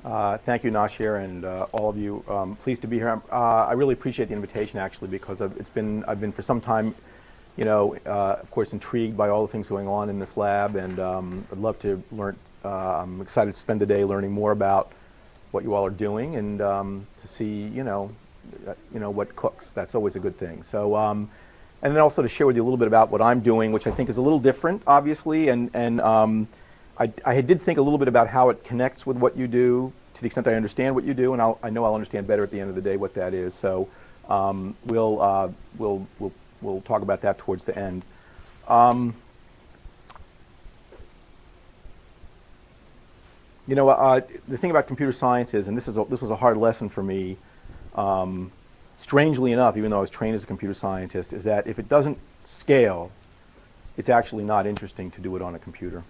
Thank you, Nashir, and all of you. Pleased to be here. I really appreciate the invitation, actually, because I've been for some time, of course, intrigued by all the things going on in this lab, and I'd love to learn. I'm excited to spend the day learning more about what you all are doing, and to see, what cooks. That's always a good thing. So, and then also to share with you a little bit about what I'm doing, which I think is a little different, obviously, and I did think a little bit about how it connects with what you do, to the extent I understand what you do, and I know I'll understand better at the end of the day what that is. So we'll talk about that towards the end. The thing about computer science is, and this was a hard lesson for me, strangely enough, even though I was trained as a computer scientist, is that if it doesn't scale, it's actually not interesting to do it on a computer.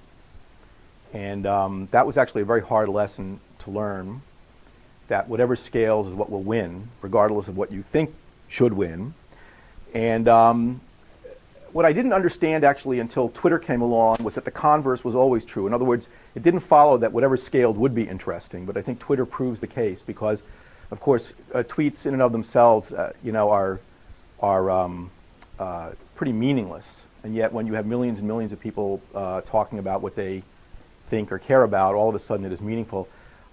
And that was actually a very hard lesson to learn, that whatever scales is what will win, regardless of what you think should win. And what I didn't understand actually until Twitter came along was that the converse was always true. In other words, it didn't follow that whatever scaled would be interesting, but I think Twitter proves the case because, of course, tweets in and of themselves, are pretty meaningless. And yet when you have millions and millions of people talking about what they think or care about, all of a sudden it is meaningful.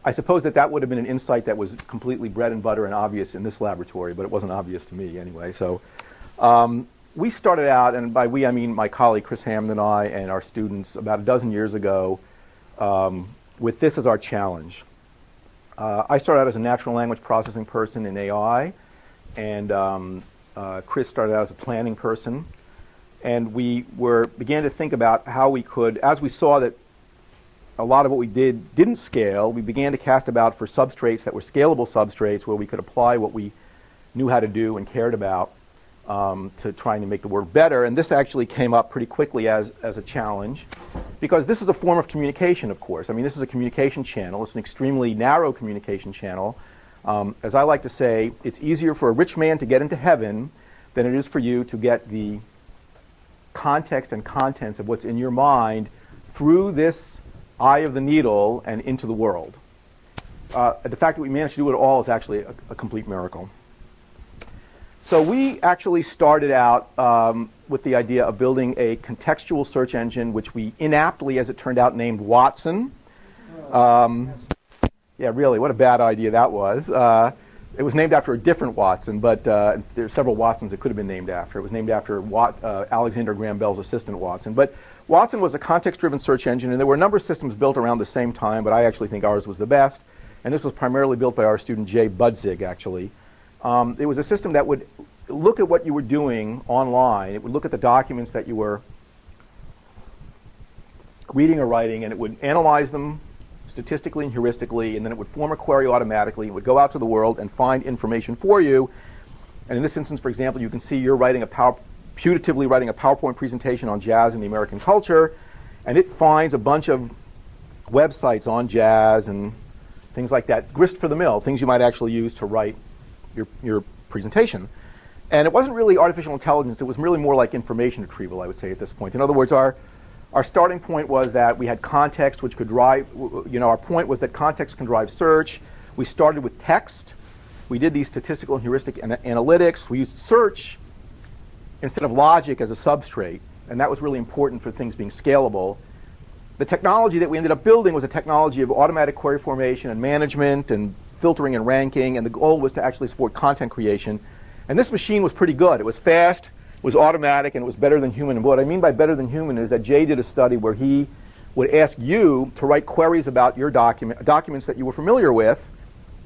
I suppose that would have been an insight that was completely bread and butter and obvious in this laboratory, but it wasn't obvious to me anyway. So we started out, and by we I mean my colleague Chris Hammond and I and our students about a dozen years ago with this as our challenge. I started out as a natural language processing person in AI, and Chris started out as a planning person. And we began to think about how we could, as we saw that a lot of what we didn't scale, we began to cast about for substrates that were scalable substrates where we could apply what we knew how to do and cared about to trying to make the world better. And this actually came up pretty quickly as a challenge because this is a form of communication, of course. I mean, this is a communication channel. It's an extremely narrow communication channel. As I like to say, it's easier for a rich man to get into heaven than it is for you to get the context and contents of what's in your mind through this eye of the needle and into the world. The fact that we managed to do it all is actually a complete miracle. So we actually started out with the idea of building a contextual search engine, which we inaptly, as it turned out, named Watson. Yeah, really, what a bad idea that was. It was named after a different Watson, but there are several Watsons it could have been named after. It was named after Alexander Graham Bell's assistant Watson. But Watson was a context-driven search engine, and there were a number of systems built around the same time, but I actually think ours was the best. And this was primarily built by our student Jay Budzig, actually. It was a system that would look at what you were doing online. It would look at the documents that you were reading or writing, and it would analyze them statistically and heuristically, and then it would form a query automatically. It would go out to the world and find information for you. And in this instance, for example, you can see you're putatively writing a PowerPoint presentation on jazz and the American culture, and it finds a bunch of websites on jazz and things like that, grist for the mill, things you might actually use to write your presentation. And it wasn't really artificial intelligence. It was really more like information retrieval, I would say, at this point. In other words, our starting point was that we had context, which could drive, our point was that context can drive search. We started with text. We did these statistical and heuristic analytics. We used search instead of logic as a substrate, and that was really important for things being scalable. The technology that we ended up building was a technology of automatic query formation and management and filtering and ranking, and the goal was to actually support content creation. And this machine was pretty good. It was fast, it was automatic, and it was better than human. And what I mean by better than human is that Jay did a study where he would ask you to write queries about your documents that you were familiar with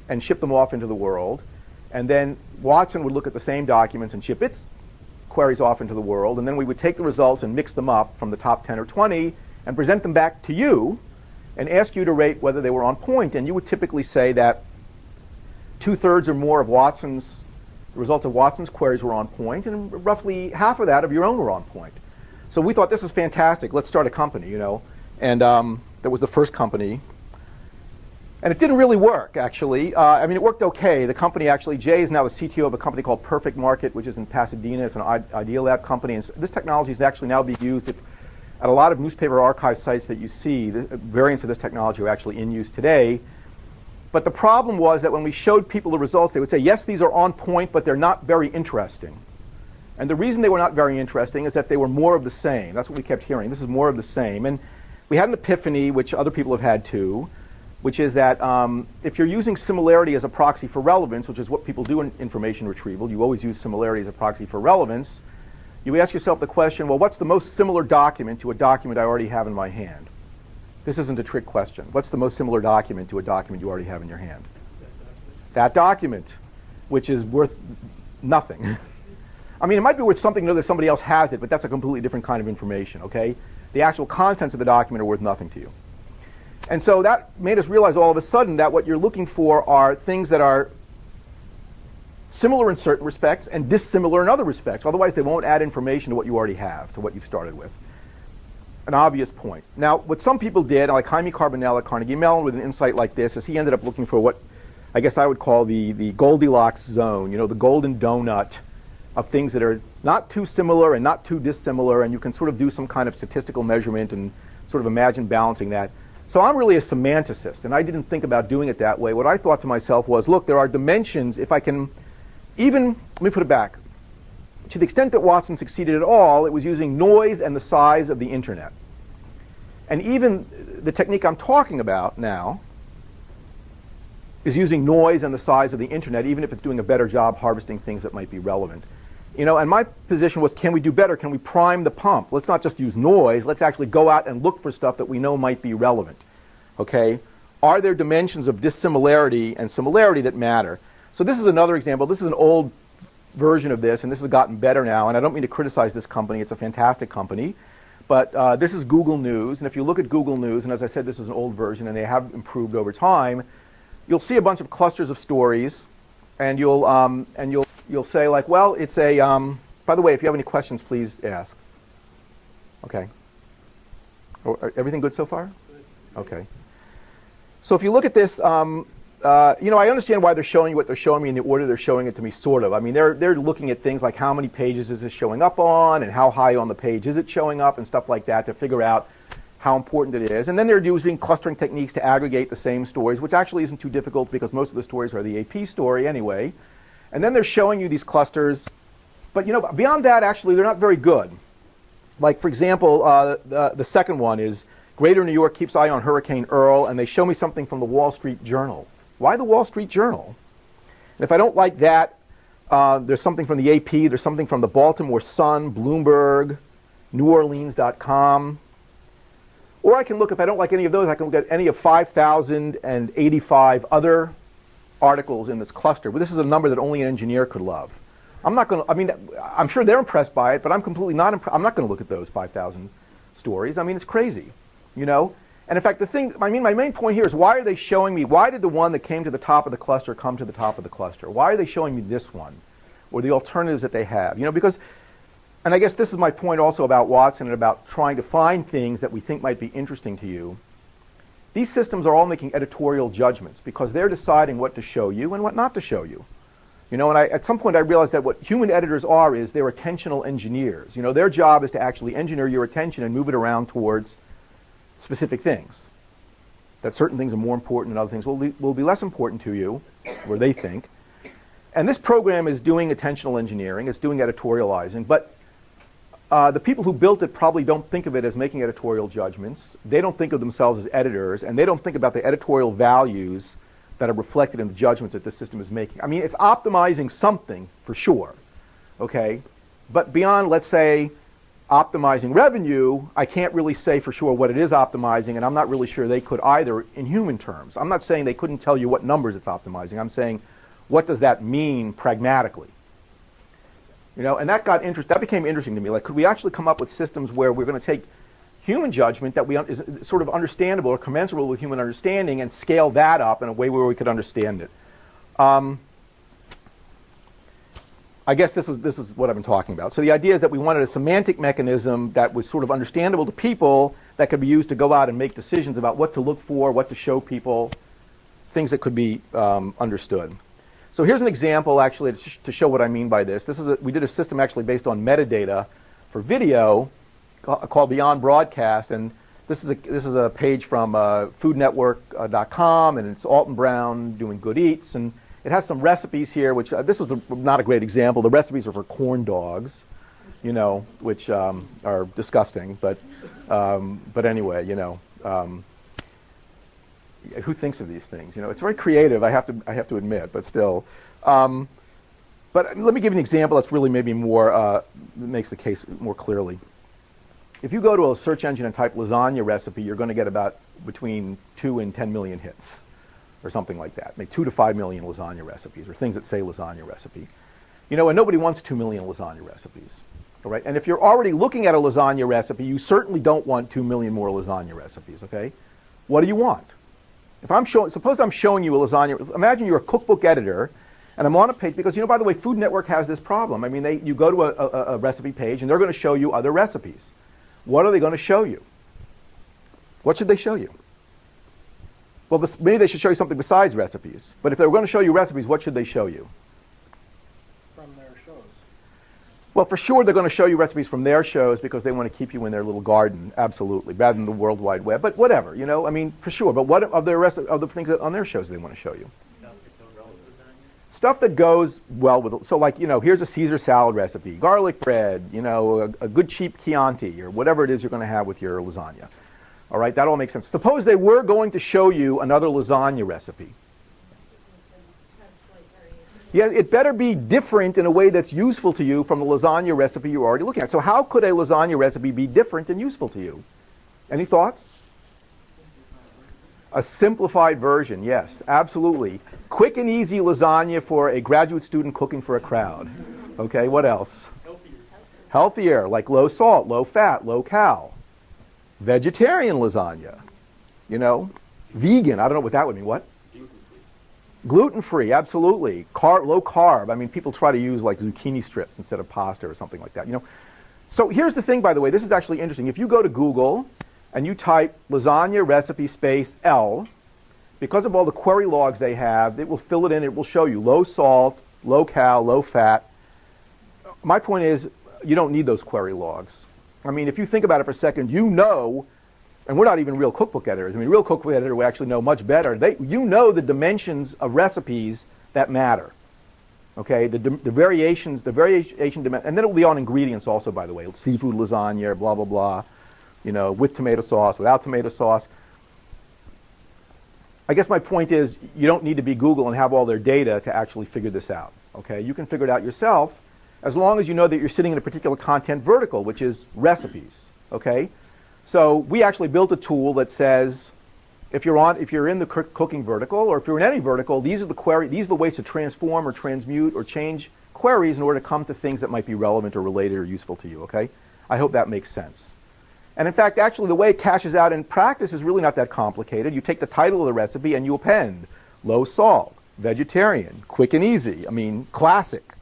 and ship them off into the world. And then Watson would look at the same documents and ship its queries off into the world, and then we would take the results and mix them up from the top 10 or 20 and present them back to you and ask you to rate whether they were on point. And you would typically say that 2/3 or more of the results of Watson's queries were on point, and roughly half of that of your own were on point. So we thought, this is fantastic, let's start a company, And that was the first company. And it didn't really work, actually. I mean, it worked okay. The company actually, Jay is now the CTO of a company called Perfect Market, which is in Pasadena. It's an Idea Lab company. And this technology is actually now being used at a lot of newspaper archive sites that you see. The variants of this technology are actually in use today. But the problem was that when we showed people the results, they would say, yes, these are on point, but they're not very interesting. And the reason they were not very interesting is that they were more of the same. That's what we kept hearing. This is more of the same. And we had an epiphany, which other people have had too, which is that if you're using similarity as a proxy for relevance, which is what people do in information retrieval, you always use similarity as a proxy for relevance, you ask yourself the question, well, what's the most similar document to a document I already have in my hand? This isn't a trick question. What's the most similar document to a document you already have in your hand? That document, which is worth nothing. I mean, it might be worth something to know that somebody else has it, but that's a completely different kind of information, okay? The actual contents of the document are worth nothing to you. And so that made us realize all of a sudden that what you're looking for are things that are similar in certain respects and dissimilar in other respects. Otherwise, they won't add information to what you already have, to what you've started with. An obvious point. Now, what some people did, like Jaime Carbonell at Carnegie Mellon with an insight like this, is he ended up looking for what I guess I would call the Goldilocks zone, you know, the golden donut of things that are not too similar and not too dissimilar, and you can sort of do some kind of statistical measurement and sort of imagine balancing that. So I'm really a semanticist, and I didn't think about doing it that way. What I thought to myself was, look, there are dimensions, if I can even, let me put it back. To the extent that Watson succeeded at all, it was using noise and the size of the internet. And even the technique I'm talking about now is using noise and the size of the internet, even if it's doing a better job harvesting things that might be relevant. You know, and my position was, can we do better? Can we prime the pump? Let's not just use noise. Let's actually go out and look for stuff that we know might be relevant. Okay? Are there dimensions of dissimilarity and similarity that matter? So this is another example. This is an old version of this, and this has gotten better now. And I don't mean to criticize this company. It's a fantastic company. But this is Google News. And if you look at Google News, and as I said, this is an old version, and they have improved over time, you'll see a bunch of clusters of stories, and you'll say, like, well, it's a, by the way, if you have any questions, please ask. Okay. Everything good so far? Okay. So if you look at this, you know, I understand why they're showing you what they're showing me in the order they're showing it to me, sort of. I mean, they're looking at things like how many pages is this showing up on, and how high on the page is it showing up, and stuff like that to figure out how important it is. And then they're using clustering techniques to aggregate the same stories, which actually isn't too difficult because most of the stories are the AP story anyway. And then they're showing you these clusters. But you know, beyond that, actually, they're not very good. Like, for example, the second one is Greater New York keeps eye on Hurricane Earl, and they show me something from the Wall Street Journal. Why the Wall Street Journal? And if I don't like that, there's something from the AP, there's something from the Baltimore Sun, Bloomberg, NewOrleans.com. Or I can look, if I don't like any of those, I can look at any of 5,085 other articles in this cluster. But this is a number that only an engineer could love. I'm not going to, I mean, I'm sure they're impressed by it, but I'm completely not impressed. I'm not going to look at those 5,000 stories. I mean, it's crazy, you know? And in fact, the thing, I mean, my main point here is, why are they showing me, why did the one that came to the top of the cluster come to the top of the cluster? Why are they showing me this one, or the alternatives that they have? You know, because, and I guess this is my point also about Watson and about trying to find things that we think might be interesting to you. These systems are all making editorial judgments because they're deciding what to show you and what not to show you. You know, and at some point I realized that what human editors are is they're attentional engineers. You know, their job is to actually engineer your attention and move it around towards specific things. That certain things are more important and other things will be less important to you, or they think. And this program is doing attentional engineering. It's doing editorializing. But the people who built it probably don't think of it as making editorial judgments. They don't think of themselves as editors, and they don't think about the editorial values that are reflected in the judgments that this system is making. I mean, it's optimizing something for sure, okay? But beyond, let's say, optimizing revenue, I can't really say for sure what it is optimizing, and I'm not really sure they could either in human terms. I'm not saying they couldn't tell you what numbers it's optimizing. I'm saying, what does that mean pragmatically? You know, and that became interesting to me. Like, could we actually come up with systems where we're going to take human judgment that is sort of understandable or commensurable with human understanding and scale that up in a way where we could understand it? I guess this is what I've been talking about. So the idea is that we wanted a semantic mechanism that was sort of understandable to people, that could be used to go out and make decisions about what to look for, what to show people, things that could be understood. So here's an example, actually, to show what I mean by this. We did a system actually based on metadata for video called Beyond Broadcast, and This is a page from foodnetwork.com, and it's Alton Brown doing Good Eats, and it has some recipes here, which this is not a great example. The recipes are for corn dogs, you know, which are disgusting. But anyway, you know, who thinks of these things? You know, it's very creative. I have to admit, but still. But let me give you an example that's really maybe more makes the case more clearly. If you go to a search engine and type lasagna recipe, you're going to get about between 2 and 10 million hits, or something like that. Make 2 to 5 million lasagna recipes, or things that say lasagna recipe. You know, and nobody wants 2 million lasagna recipes. All right? And if you're already looking at a lasagna recipe, you certainly don't want 2 million more lasagna recipes. Okay? What do you want? If I'm showing, suppose I'm showing you a lasagna. Imagine you're a cookbook editor, and I'm on a page because, you know, by the way, Food Network has this problem. I mean, you go to a recipe page, and they're going to show you other recipes. What are they going to show you? What should they show you? Well, maybe they should show you something besides recipes. But if they were going to show you recipes, what should they show you? From their shows. Well, for sure, they're going to show you recipes from their shows because they want to keep you in their little garden, absolutely, rather than the World Wide Web. But whatever, you know, I mean, for sure. But what of the things that on their shows they want to show you? Stuff that goes well with it. So, like, you know, here's a Caesar salad recipe, garlic bread, you know, a good cheap Chianti, or whatever it is you're going to have with your lasagna. All right, that all makes sense. Suppose they were going to show you another lasagna recipe. Yeah, it better be different in a way that's useful to you from the lasagna recipe you're already looking at. So how could a lasagna recipe be different and useful to you? Any thoughts? A simplified version, yes, absolutely. Quick and easy lasagna for a graduate student cooking for a crowd. Okay, what else? Healthier, like low salt, low fat, low cal. Vegetarian lasagna, you know. Vegan, I don't know what that would mean. What? Gluten-free, absolutely. Low carb. I mean, people try to use like zucchini strips instead of pasta or something like that, you know. So here's the thing, by the way, this is actually interesting. If you go to Google and you type lasagna recipe space L, because of all the query logs they have, it will fill it in. It will show you low salt, low cal, low fat. My point is, you don't need those query logs. I mean, if you think about it for a second, you know, and we're not even real cookbook editors. I mean, real cookbook editor would actually know much better. You know the dimensions of recipes that matter. Okay, the variation dimension, and then it will be on ingredients also, by the way. Seafood lasagna, blah, blah, blah. You know, with tomato sauce, without tomato sauce. I guess my point is you don't need to be Google and have all their data to actually figure this out. Okay, you can figure it out yourself as long as you know that you're sitting in a particular content vertical, which is recipes. Okay, so we actually built a tool that says if you're in the cooking vertical or if you're in any vertical, these are the ways to transform or transmute or change queries in order to come to things that might be relevant or related or useful to you. Okay, I hope that makes sense. And in fact, actually, the way it cashes out in practice is really not that complicated. You take the title of the recipe and you append low salt, vegetarian, quick and easy. I mean, classic.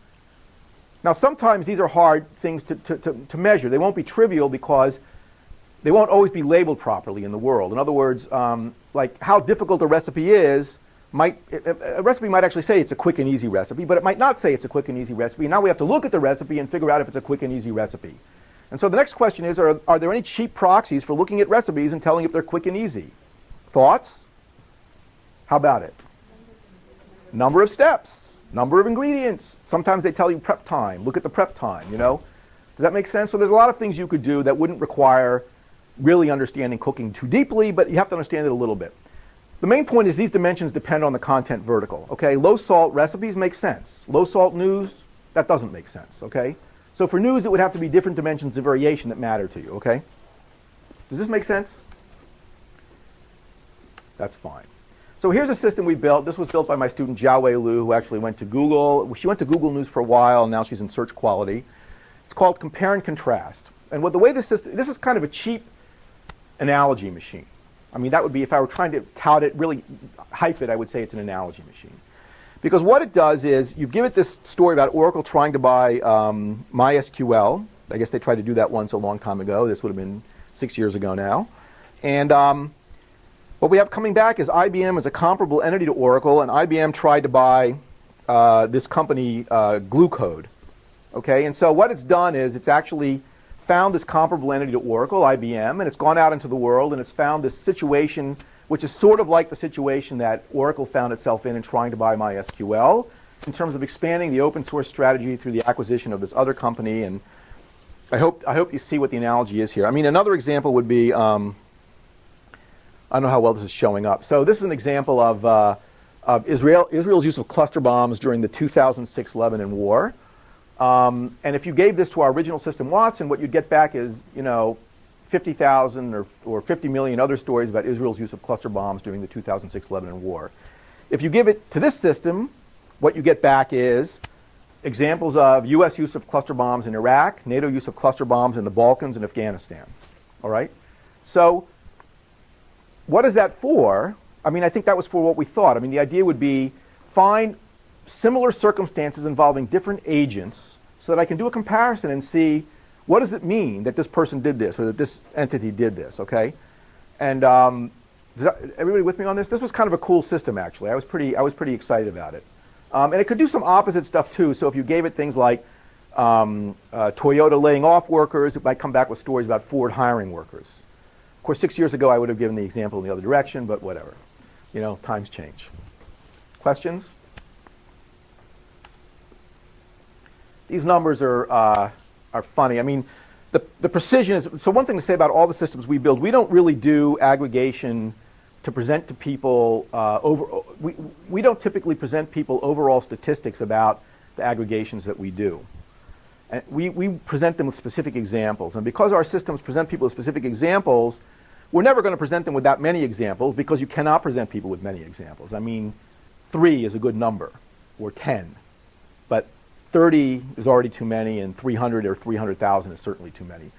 Now, sometimes these are hard things to measure. They won't be trivial because they won't always be labeled properly in the world. In other words, like how difficult a recipe is, a recipe might actually say it's a quick and easy recipe, but it might not say it's a quick and easy recipe. Now we have to look at the recipe and figure out if it's a quick and easy recipe. And so the next question is, are there any cheap proxies for looking at recipes and telling if they're quick and easy? Thoughts? How about it? Number of steps, number of ingredients. Sometimes they tell you prep time. Look at the prep time, you know. Does that make sense? So there's a lot of things you could do that wouldn't require really understanding cooking too deeply, but you have to understand it a little bit. The main point is these dimensions depend on the content vertical. Okay, low salt recipes make sense. Low salt news, that doesn't make sense. Okay. So for news, it would have to be different dimensions of variation that matter to you, okay? Does this make sense? That's fine. So here's a system we built. This was built by my student Jiawei Liu, who actually went to Google. She went to Google News for a while, and now she's in search quality. It's called Compare and Contrast. And the way this is kind of a cheap analogy machine. I mean, that would be, if I were trying to tout it, really hype it, I would say it's an analogy machine. Because what it does is, you give it this story about Oracle trying to buy MySQL. I guess they tried to do that once a long time ago. This would have been 6 years ago now. And what we have coming back is IBM is a comparable entity to Oracle, and IBM tried to buy this company, Glue Code. Okay, and so what it's done is it's actually found this comparable entity to Oracle, IBM, and it's gone out into the world and it's found this situation which is sort of like the situation that Oracle found itself in trying to buy MySQL in terms of expanding the open source strategy through the acquisition of this other company. And I hope you see what the analogy is here. I mean, another example would be, I don't know how well this is showing up. So this is an example of Israel's use of cluster bombs during the 2006 Lebanon war. And if you gave this to our original system, Watson, what you'd get back is, 50,000 or 50 million other stories about Israel's use of cluster bombs during the 2006 Lebanon war. If you give it to this system, what you get back is examples of U.S. use of cluster bombs in Iraq, NATO use of cluster bombs in the Balkans and Afghanistan. All right? So what is that for? I mean, I think that was for what we thought. I mean, the idea would be find similar circumstances involving different agents so that I can do a comparison and see what does it mean that this person did this or that this entity did this, okay? And everybody with me on this? This was kind of a cool system, actually. I was pretty excited about it. And it could do some opposite stuff, too. So if you gave it things like Toyota laying off workers, it might come back with stories about Ford hiring workers. Of course, 6 years ago, I would have given the example in the other direction, but whatever. Times change. Questions? These numbers are funny. I mean, the precision is, so one thing to say about all the systems we build, we don't really do aggregation to present to people, we don't typically present people overall statistics about the aggregations that we do. And we present them with specific examples. And because our systems present people with specific examples, we're never going to present them with that many examples because you cannot present people with many examples. I mean, 3 is a good number, or 10. But 30 is already too many, and 300 or 300,000 is certainly too many.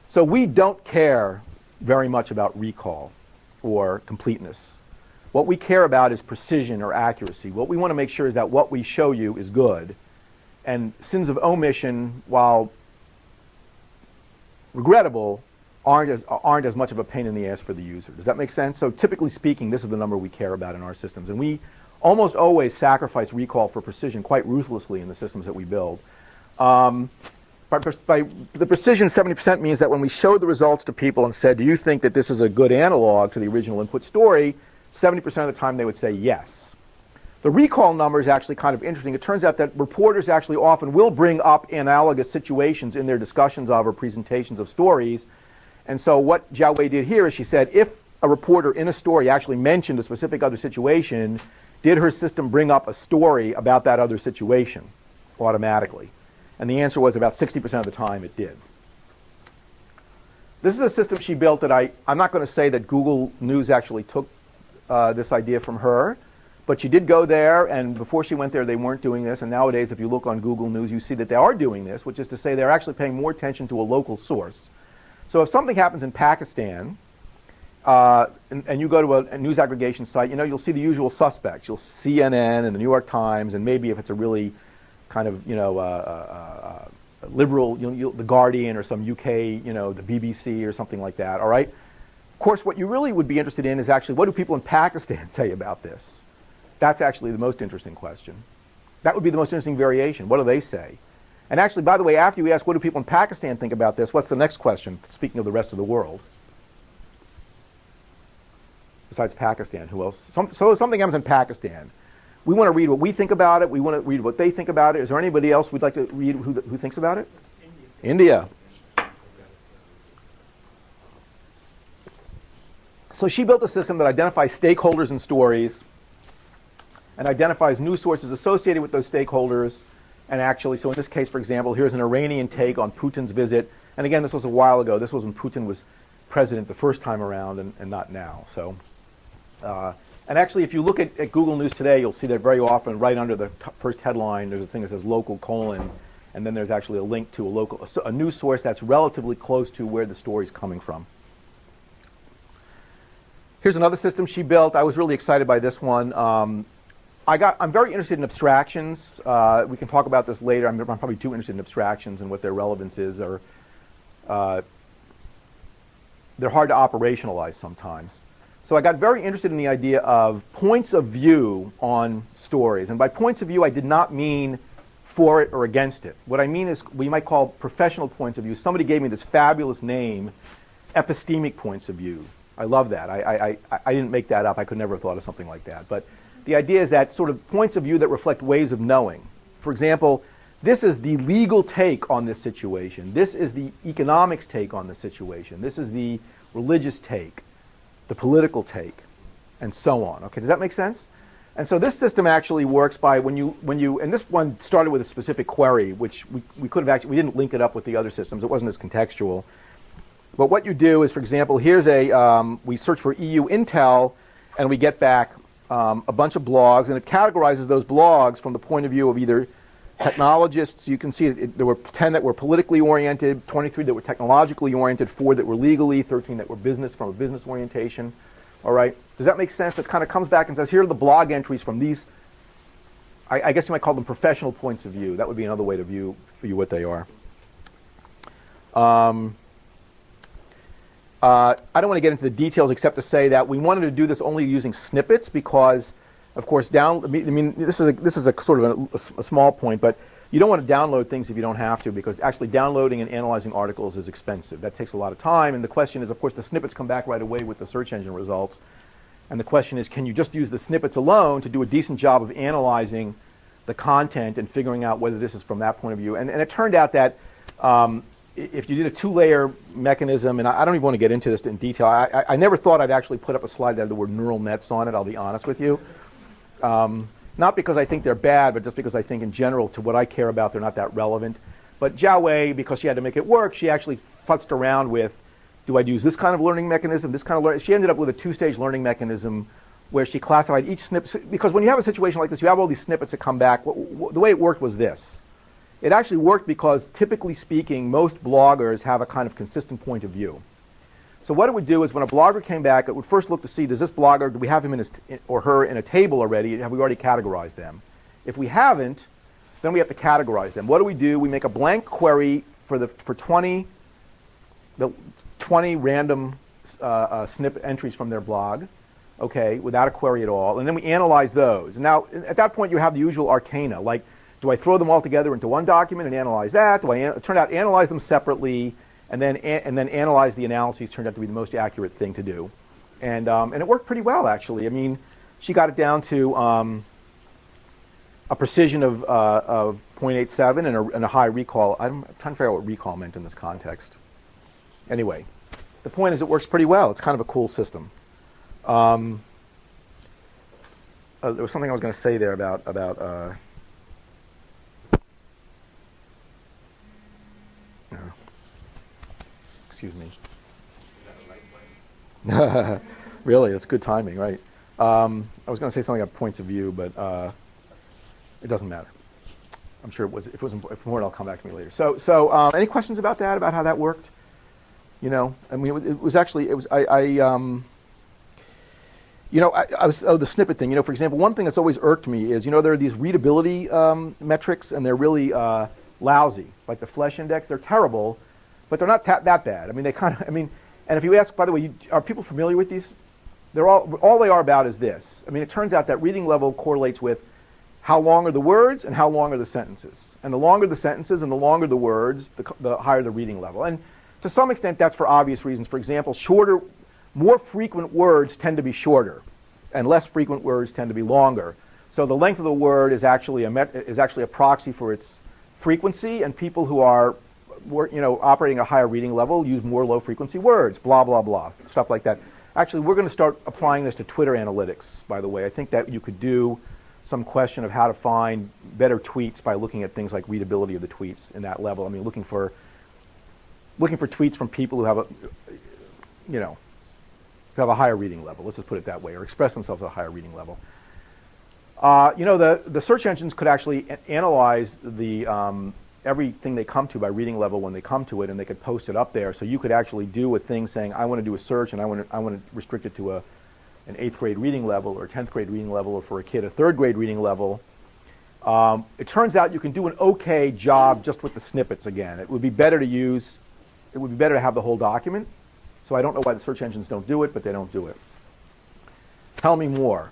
So we don't care very much about recall or completeness. What we care about is precision or accuracy. What we want to make sure is that what we show you is good. And sins of omission, while regrettable, aren't as much of a pain in the ass for the user. Does that make sense? So typically speaking, this is the number we care about in our systems. And we almost always sacrifice recall for precision quite ruthlessly in the systems that we build. By the precision, 70% means that when we showed the results to people and said, do you think that this is a good analog to the original input story, 70% of the time they would say yes. The recall number is actually kind of interesting. It turns out that reporters actually often will bring up analogous situations in their discussions of or presentations of stories. And so what Jiawei did here is she said, if a reporter in a story actually mentioned a specific other situation, did her system bring up a story about that other situation automatically? And the answer was about 60% of the time it did. This is a system she built that I'm not going to say that Google News actually took this idea from her, but she did go there, and before she went there they weren't doing this, and nowadays if you look on Google News you see that they are doing this, which is to say they're actually paying more attention to a local source. So if something happens in Pakistan, and you go to a news aggregation site, you'll see the usual suspects. You'll CNN and the New York Times, and maybe if it's a really kind of, liberal, the Guardian or some UK, the BBC or something like that, all right? Of course, what you really would be interested in is actually, what do people in Pakistan say about this? That's actually the most interesting question. That would be the most interesting variation. What do they say? And actually, by the way, after you ask, what do people in Pakistan think about this, what's the next question, speaking of the rest of the world? Besides Pakistan, who else? So something happens in Pakistan. We want to read what we think about it. We want to read what they think about it. Is there anybody else we'd like to read who thinks about it? India. So she built a system that identifies stakeholders in stories and identifies news sources associated with those stakeholders. And actually, so in this case, for example, here's an Iranian take on Putin's visit. And again, this was a while ago. This was when Putin was president the first time around and not now. So, and actually, if you look at Google News today, you'll see that very often right under the first headline, there's a thing that says local : and then there's actually a link to a news source that's relatively close to where the story's coming from. Here's another system she built. I was really excited by this one. I'm very interested in abstractions. We can talk about this later. I'm probably too interested in abstractions and what their relevance is, or they're hard to operationalize sometimes. So I got very interested in the idea of points of view on stories. And by points of view, I did not mean for it or against it. What I mean is we might call professional points of view. Somebody gave me this fabulous name, epistemic points of view. I love that. I didn't make that up. I could never have thought of something like that. But the idea is that sort of points of view that reflect ways of knowing. For example, this is the legal take on this situation. This is the economics take on the situation. This is the religious take, the political take, and so on. Okay, does that make sense? And so this system actually works by when you, and this one started with a specific query, which we could have actually, we didn't link it up with the other systems. It wasn't as contextual. But what you do is, for example, here's we search for EU Intel, and we get back a bunch of blogs, and it categorizes those blogs from the point of view of either technologists. You can see there were 10 that were politically oriented, 23 that were technologically oriented, 4 that were legally, 13 that were business from a business orientation. All right, does that make sense? It kind of comes back and says, here are the blog entries from these. I guess you might call them professional points of view. That would be another way to view what they are. I don't want to get into the details except to say that we wanted to do this only using snippets because, of course, this is a sort of a small point, but you don't want to download things if you don't have to, because actually downloading and analyzing articles is expensive. That takes a lot of time, and the question is, of course, the snippets come back right away with the search engine results, and the question is, can you just use the snippets alone to do a decent job of analyzing the content and figuring out whether this is from that point of view? And it turned out that if you did a 2-layer mechanism, and I don't even want to get into this in detail. I never thought I'd actually put up a slide that had the word neural nets on it, I'll be honest with you. Not because I think they're bad, but just because I think in general, to what I care about, they're not that relevant. But Zhao Wei, because she had to make it work, she actually futzed around with, do I use this kind of learning mechanism, this kind of learning? She ended up with a 2-stage learning mechanism where she classified each snippet. Because when you have a situation like this, you have all these snippets that come back. The way it worked was this. It actually worked because, typically speaking, most bloggers have a kind of consistent point of view. So what it would do is when a blogger came back, it would first look to see, does this blogger, do we have him or her in a table already? Have we already categorized them? If we haven't, then we have to categorize them. What do? We make a blank query for 20 random snippet entries from their blog, okay, without a query at all, and then we analyze those. And now, at that point, you have the usual arcana, like, do I throw them all together into one document and analyze that? Do I turn out analyze them separately? And then analyze the analyses turned out to be the most accurate thing to do, and it worked pretty well actually. I mean, she got it down to a precision of 0.87 and a high recall. I'm trying to figure out what recall meant in this context. Anyway, the point is it works pretty well. It's kind of a cool system. There was something I was going to say there about. Excuse me. Really, that's good timing, right? I was going to say something about points of view, but it doesn't matter. I'm sure it was. If it was important, I'll come back to me later. So, any questions about that? About how that worked? You know, I mean, it was actually. It was. The snippet thing. You know, for example, one thing that's always irked me is, there are these readability metrics, and they're really lousy. Like the Flesch index, they're terrible. But they're not that bad. I mean, and if you ask, by the way, are people familiar with these? They're all they are about is this. I mean, it turns out that reading level correlates with how long are the words and how long are the sentences. And the longer the sentences and the longer the words, the higher the reading level. And to some extent, that's for obvious reasons. For example, more frequent words tend to be shorter, and less frequent words tend to be longer. So the length of the word is actually a proxy for its frequency, and people who are operating at a higher reading level use more low-frequency words, blah, blah, blah, stuff like that. Actually, we're going to start applying this to Twitter analytics, by the way. I think that you could do some question of how to find better tweets by looking at things like readability of the tweets in that level. I mean, looking for tweets from people who have a higher reading level. Let's just put it that way, or express themselves at a higher reading level. The search engines could actually analyze everything they come to by reading level when they come to it, and they could post it up there. So you could actually do a thing saying, I want to do a search, and I want to restrict it to an 8th grade reading level, or a 10th grade reading level, or for a kid a 3rd grade reading level. It turns out you can do an okay job just with the snippets again. It would be better to have the whole document. So I don't know why the search engines don't do it, but they don't do it. Tell me more.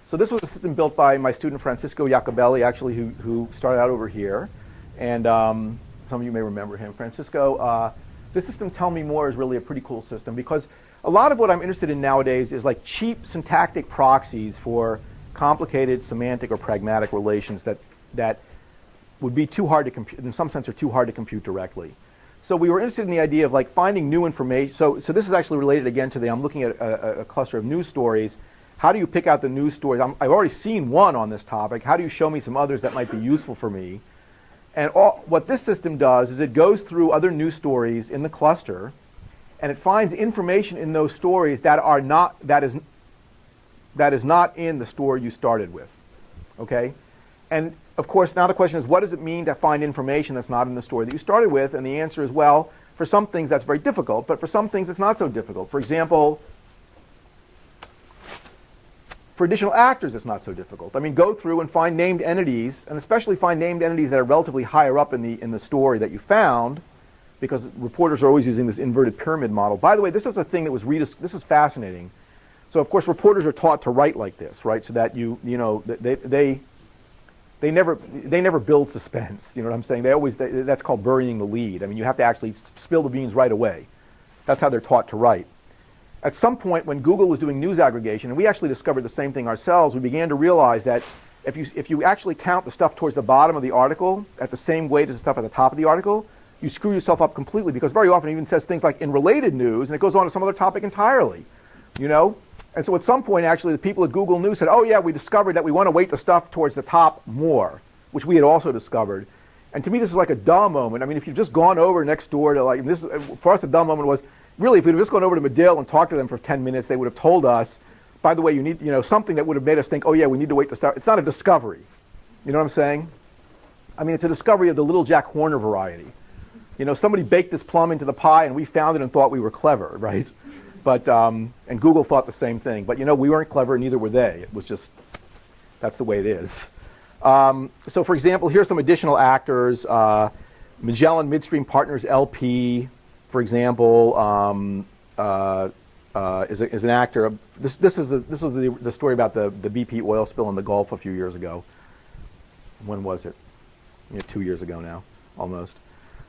So this was a system built by my student Francisco Jacobelli, actually, who started out over here. And some of you may remember him. Francisco, this system, Tell Me More, is really a pretty cool system because a lot of what I'm interested in nowadays is like cheap syntactic proxies for complicated semantic or pragmatic relations that would be too hard to compute, in some sense, are too hard to compute directly. So we were interested in the idea of like finding new information. So this is actually related again to I'm looking at a cluster of news stories. How do you pick out the news stories? I've already seen one on this topic. How do you show me some others that might be useful for me? And what this system does is it goes through other news stories in the cluster, and it finds information in those stories that is not in the story you started with. Okay? And of course, now the question is, what does it mean to find information that's not in the story that you started with? And the answer is, well, for some things that's very difficult, but for some things it's not so difficult. For example, for additional actors, it's not so difficult. I mean, go through and find named entities, and especially find named entities that are relatively higher up in the story that you found, because reporters are always using this inverted pyramid model. By the way, this is a thing that was this is fascinating. So of course, reporters are taught to write like this, right? So that they never build suspense. You know what I'm saying? That's called burying the lead. I mean, you have to actually spill the beans right away. That's how they're taught to write. At some point, when Google was doing news aggregation, and we actually discovered the same thing ourselves, we began to realize that if you actually count the stuff towards the bottom of the article at the same weight as the stuff at the top of the article, you screw yourself up completely, because very often it even says things like in related news, and it goes on to some other topic entirely. You know? And so at some point, actually, the people at Google News said, oh yeah, we discovered that we want to weight the stuff towards the top more, which we had also discovered. And to me, this is like a duh moment. I mean, if you've just gone over next door to like, this, for us, a duh moment was, really, if we'd have just gone over to Medill and talked to them for 10 minutes, they would have told us, by the way, you need, something that would have made us think, oh yeah, we need to weight the stuff. It's not a discovery. You know what I'm saying? I mean, it's a discovery of the little Jack Horner variety. Somebody baked this plum into the pie and we found it and thought we were clever, right? But, and Google thought the same thing. But we weren't clever and neither were they. It was just, that's the way it is. So for example, here's some additional actors. Magellan Midstream Partners LP, for example, is an actor. This is the story about the BP oil spill in the Gulf a few years ago. When was it? 2 years ago now, almost.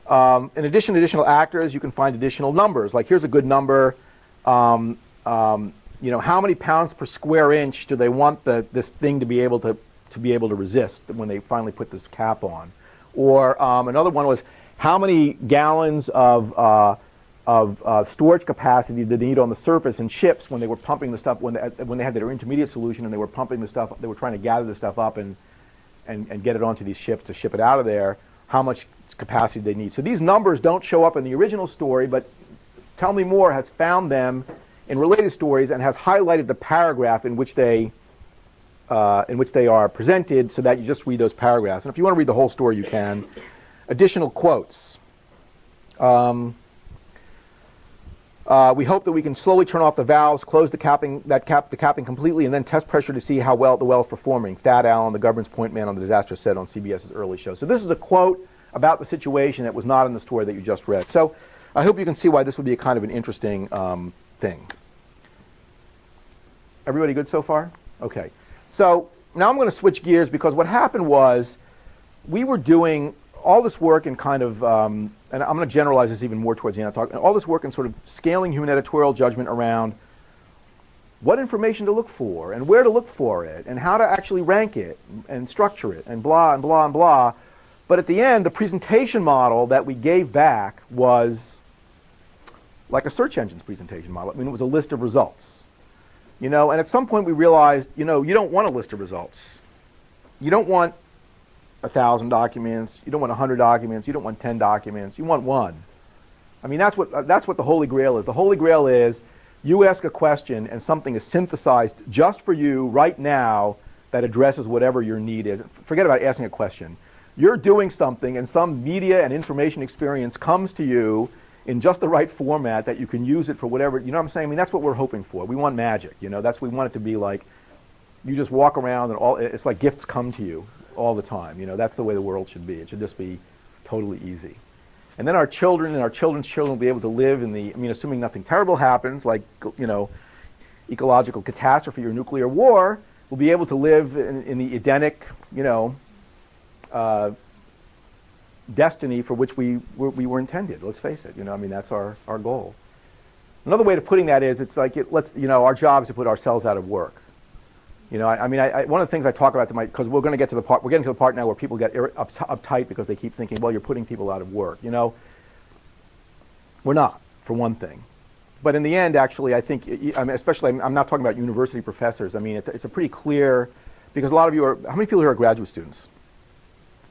In addition to additional actors, you can find additional numbers. Like here's a good number. How many pounds per square inch do they want this thing to be able to resist when they finally put this cap on? Or another one was, how many gallons of storage capacity did they need on the surface in ships when they were pumping the stuff, when they had their intermediate solution and they were pumping the stuff, they were trying to gather the stuff up and get it onto these ships to ship it out of there, how much capacity they need. So these numbers don't show up in the original story, but Tell Me More has found them in related stories and has highlighted the paragraph in which they are presented so that you just read those paragraphs. And if you want to read the whole story, you can. Additional quotes. We hope that we can slowly turn off the valves, close the capping completely, and then test pressure to see how well the well is performing. Thad Allen, the governance point man on the disaster, said on CBS's early show. So this is a quote about the situation that was not in the story that you just read. So I hope you can see why this would be a kind of an interesting thing. Everybody good so far? Okay. So now I'm going to switch gears, because what happened was we were doing all this work in kind of, and I'm going to generalize this even more towards the end of the talk, all this work in sort of scaling human editorial judgment around what information to look for and where to look for it and how to actually rank it and structure it and blah and blah and blah. But at the end, the presentation model that we gave back was like a search engine's presentation model. I mean, it was a list of results. And at some point we realized, you don't want a list of results. You don't want 1,000 documents. You don't want 100 documents. You don't want 10 documents. You want one. I mean, that's what the Holy Grail is. The Holy Grail is you ask a question and something is synthesized just for you right now that addresses whatever your need is. Forget about asking a question. You're doing something and some media and information experience comes to you in just the right format that you can use it for whatever, you know what I'm saying? I mean, that's what we're hoping for. We want magic, we want it to be like, you just walk around and it's like gifts come to you all the time. That's the way the world should be. It should just be totally easy. And then our children and our children's children will be able to live in assuming nothing terrible happens, like, ecological catastrophe or nuclear war, will be able to live in the Edenic, destiny for which we were intended. Let's face it. I mean, that's our goal. Another way of putting that is, it's like our job is to put ourselves out of work. I mean, one of the things I talk about because we're getting to the part now where people get uptight because they keep thinking, well, you're putting people out of work. We're not, for one thing. But in the end, actually, I think, especially, I'm not talking about university professors. I mean, it's a pretty clear, because a lot of you how many people here are graduate students?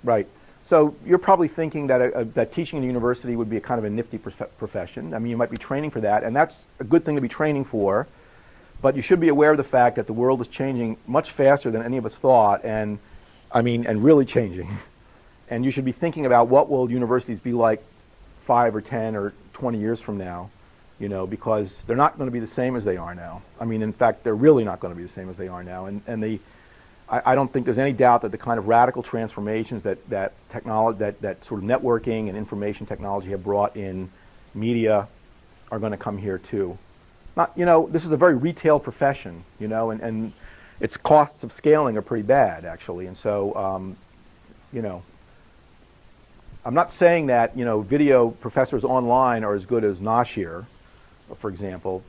Right. So you're probably thinking that that teaching in a university would be a kind of a nifty profession. I mean, you might be training for that, and that's a good thing to be training for. But you should be aware of the fact that the world is changing much faster than any of us thought, and really changing. And you should be thinking about what will universities be like 5 or 10 or 20 years from now, because they're not going to be the same as they are now. I mean, in fact, they're really not going to be the same as they are now. And I don't think there's any doubt that the kind of radical transformations that technology, that sort of networking and information technology have brought in media are going to come here too. This is a very retail profession, and its costs of scaling are pretty bad, actually. And so, I'm not saying that, video professors online are as good as Nashir, for example,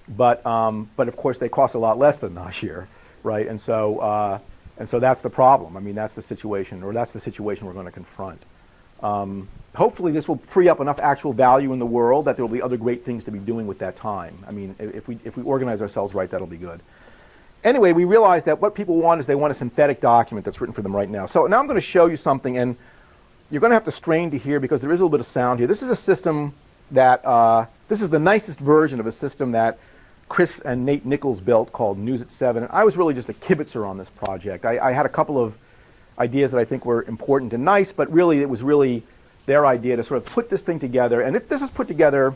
but of course they cost a lot less than Nashir, right? And so that's the problem. I mean, that's the situation we're going to confront. Hopefully this will free up enough actual value in the world that there will be other great things to be doing with that time. I mean, if we organize ourselves right, that'll be good. Anyway, we realized that what people want is they want a synthetic document that's written for them right now. So now I'm going to show you something, and you're going to have to strain to hear because there is a little bit of sound here. This is a system that, this is the nicest version of a system that Chris and Nate Nichols built called News at 7. And I was really just a kibitzer on this project. I had a couple of ideas that I think were important and nice, but really it was really their idea to sort of put this thing together. And this is put together,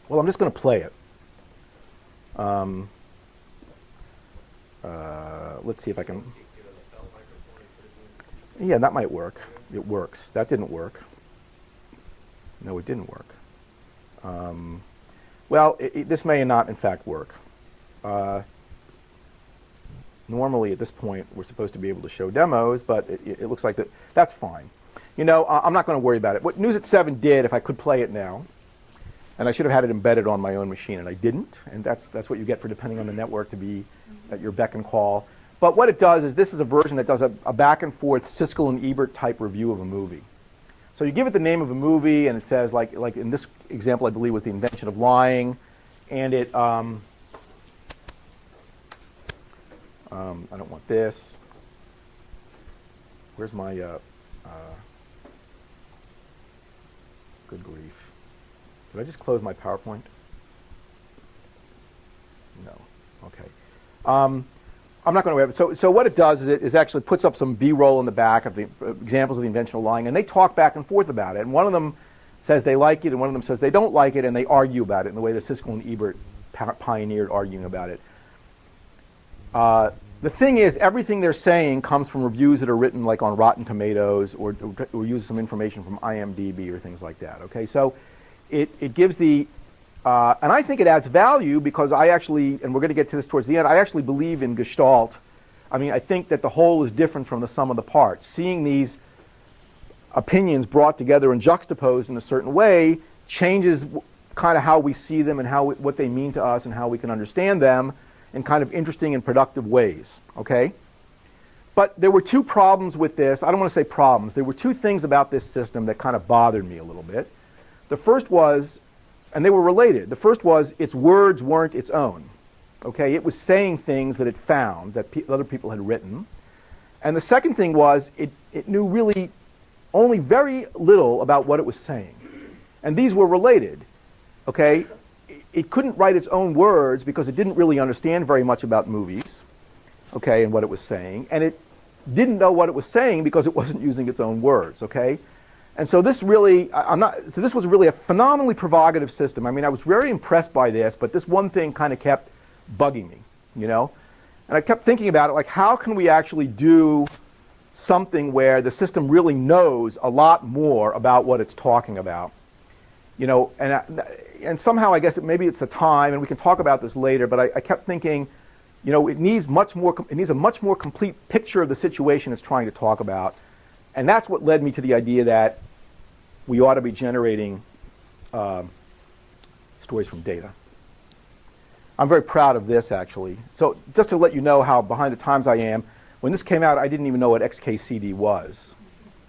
well, I'm just going to play it. Let's see if I can. Yeah, that might work. It works. That didn't work. No, it didn't work. Well, this may not, in fact, work. Normally, at this point, we're supposed to be able to show demos, but it looks like that's fine. I'm not going to worry about it. What News at 7 did, if I could play it now, and I should have had it embedded on my own machine, and I didn't, and that's what you get for depending on the network to be at your beck and call. But what it does is this is a version that does a back and forth Siskel and Ebert type review of a movie. So you give it the name of a movie, and it says, like in this example, I believe was The Invention of Lying, and it, I don't want this. Where's my, good grief. Did I just close my PowerPoint? No. Okay. I'm not going to worry about it. So what it does is it actually puts up some B-roll in the back of the examples of the invention of lying, and they talk back and forth about it. And one of them says they like it, and one of them says they don't like it, and they argue about it in the way that Siskel and Ebert pioneered arguing about it. The thing is, everything they're saying comes from reviews that are written like on Rotten Tomatoes or uses some information from IMDb or things like that. Okay, so it gives the and I think it adds value because I actually, and we're going to get to this towards the end, I actually believe in Gestalt. I mean, I think that the whole is different from the sum of the parts. Seeing these opinions brought together and juxtaposed in a certain way changes kind of how we see them and what they mean to us and how we can understand them in kind of interesting and productive ways, okay? But there were two problems with this. I don't want to say problems. There were two things about this system that kind of bothered me a little bit. The first was, and they were related. The first was its words weren't its own. Okay, it was saying things that it found that other people had written. And the second thing was it knew really only very little about what it was saying. And these were related. Okay, it couldn't write its own words because it didn't really understand very much about movies, okay, and what it was saying. And it didn't know what it was saying because it wasn't using its own words, okay? And so this really, so this was really a phenomenally provocative system. I mean, I was very impressed by this, but this one thing kind of kept bugging me, you know? And I kept thinking about it, like, how can we actually do something where the system really knows a lot more about what it's talking about? You know, and somehow I guess maybe it's the time, and we can talk about this later, but I kept thinking, it needs a much more complete picture of the situation it's trying to talk about. And that's what led me to the idea that we ought to be generating stories from data. I'm very proud of this, actually. So just to let you know how behind the times I am, when this came out, I didn't even know what XKCD was,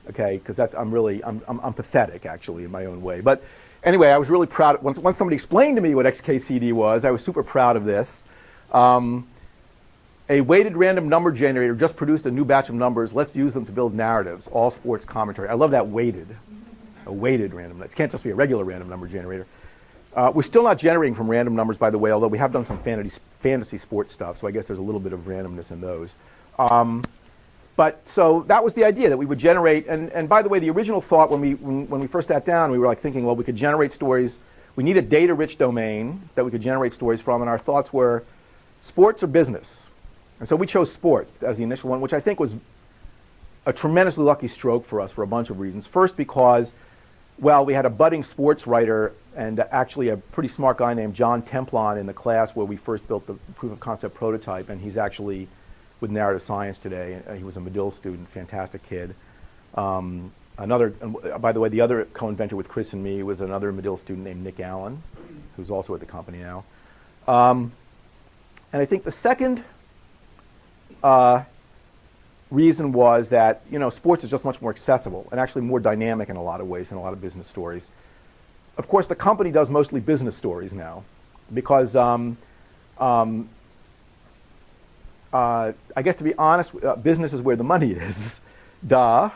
okay? Because I'm pathetic, actually, in my own way. But anyway, I was really proud. Once somebody explained to me what XKCD was, I was super proud of this. A weighted random number generator just produced a new batch of numbers. Let's use them to build narratives, all sports commentary. I love that weighted. A weighted random. It can't just be a regular random number generator. We're still not generating from random numbers, by the way, although we have done some fantasy sports stuff, so I guess there's a little bit of randomness in those. But so that was the idea, that we would generate, and by the way, the original thought when we first sat down, we were like thinking, well, we could generate stories. We need a data-rich domain that we could generate stories from, and our thoughts were sports or business. And so we chose sports as the initial one, which I think was a tremendously lucky stroke for us for a bunch of reasons. First, because, well, we had a budding sports writer and actually a pretty smart guy named John Templon in the class where we first built the proof of concept prototype, and he's actually with narrative science today. He was a Medill student, fantastic kid. By the way, the other co-inventor with Chris and me was another Medill student named Nick Allen, who's also at the company now. And I think the second reason was that sports is just much more accessible and actually more dynamic in a lot of ways than a lot of business stories. Of course, the company does mostly business stories now because I guess to be honest, business is where the money is. Duh,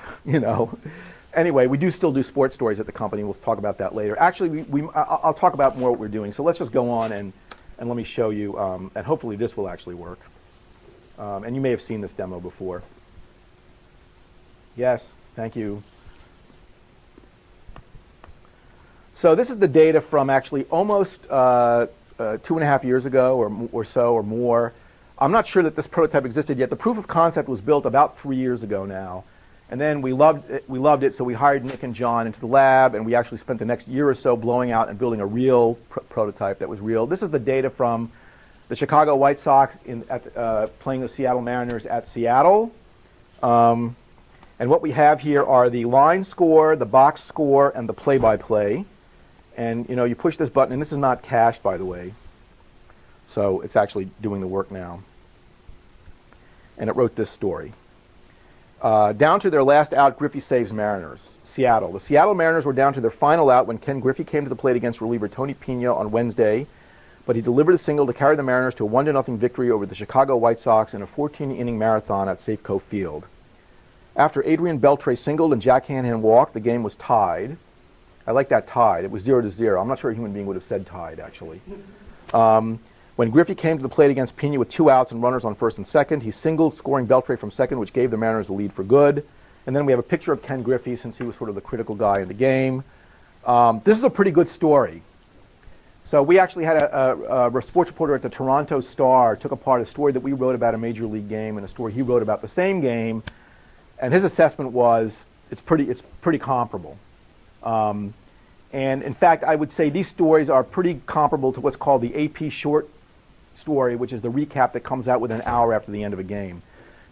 Anyway, we do still do sports stories at the company. We'll talk about that later. Actually, I'll talk about more what we're doing. So let's just go on and let me show you, and hopefully this will actually work. And you may have seen this demo before. Yes, thank you. So this is the data from actually almost 2.5 years ago or so or more. I'm not sure that this prototype existed yet. The proof of concept was built about 3 years ago now. And then we loved it, so we hired Nick and John into the lab, and we actually spent the next year or so blowing out and building a real prototype that was real. This is the data from the Chicago White Sox playing the Seattle Mariners at Seattle. And what we have here are the line score, the box score, and the play-by-play. And you push this button, and this is not cached, by the way. So it's actually doing the work now. And it wrote this story. Down to their last out, Griffey saves Mariners. Seattle. The Seattle Mariners were down to their final out when Ken Griffey came to the plate against reliever Tony Pena on Wednesday, but he delivered a single to carry the Mariners to a 1-0 victory over the Chicago White Sox in a 14-inning marathon at Safeco Field. After Adrian Beltre singled and Jack Hanhan walked, the game was tied. I like that tied. It was 0-0. I'm not sure a human being would have said tied, actually. When Griffey came to the plate against Pena with 2 outs and runners on first and second, he singled, scoring Beltre from second, which gave the Mariners the lead for good. And then we have a picture of Ken Griffey, since he was sort of the critical guy in the game. This is a pretty good story. So we actually had a sports reporter at the Toronto Star took apart a story that we wrote about a major league game and a story he wrote about the same game, and his assessment was it's pretty comparable. And in fact, I would say these stories are pretty comparable to what's called the AP short story, which is the recap that comes out within an hour after the end of a game.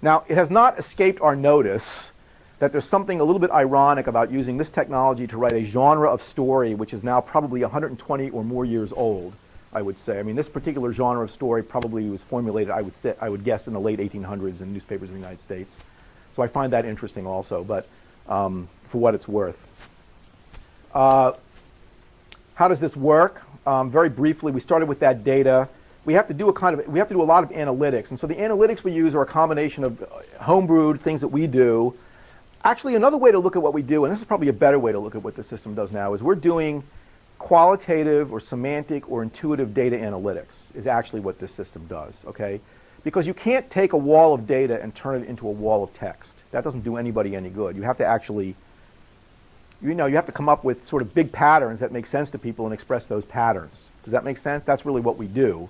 Now, it has not escaped our notice that there's something a little bit ironic about using this technology to write a genre of story which is now probably 120 or more years old, I would say. I mean, this particular genre of story probably was formulated, I would guess, in the late 1800s in newspapers in the United States. So I find that interesting also, but for what it's worth. How does this work? Very briefly, we started with that data. We have to do a lot of analytics, and so the analytics we use are a combination of homebrewed things that we do. Actually, another way to look at what we do, and this is probably a better way to look at what the system does now, is we're doing qualitative or semantic or intuitive data analytics is actually what this system does, okay? Because you can't take a wall of data and turn it into a wall of text. That doesn't do anybody any good. You have to actually, you have to come up with sort of big patterns that make sense to people and express those patterns. Does that make sense? That's really what we do.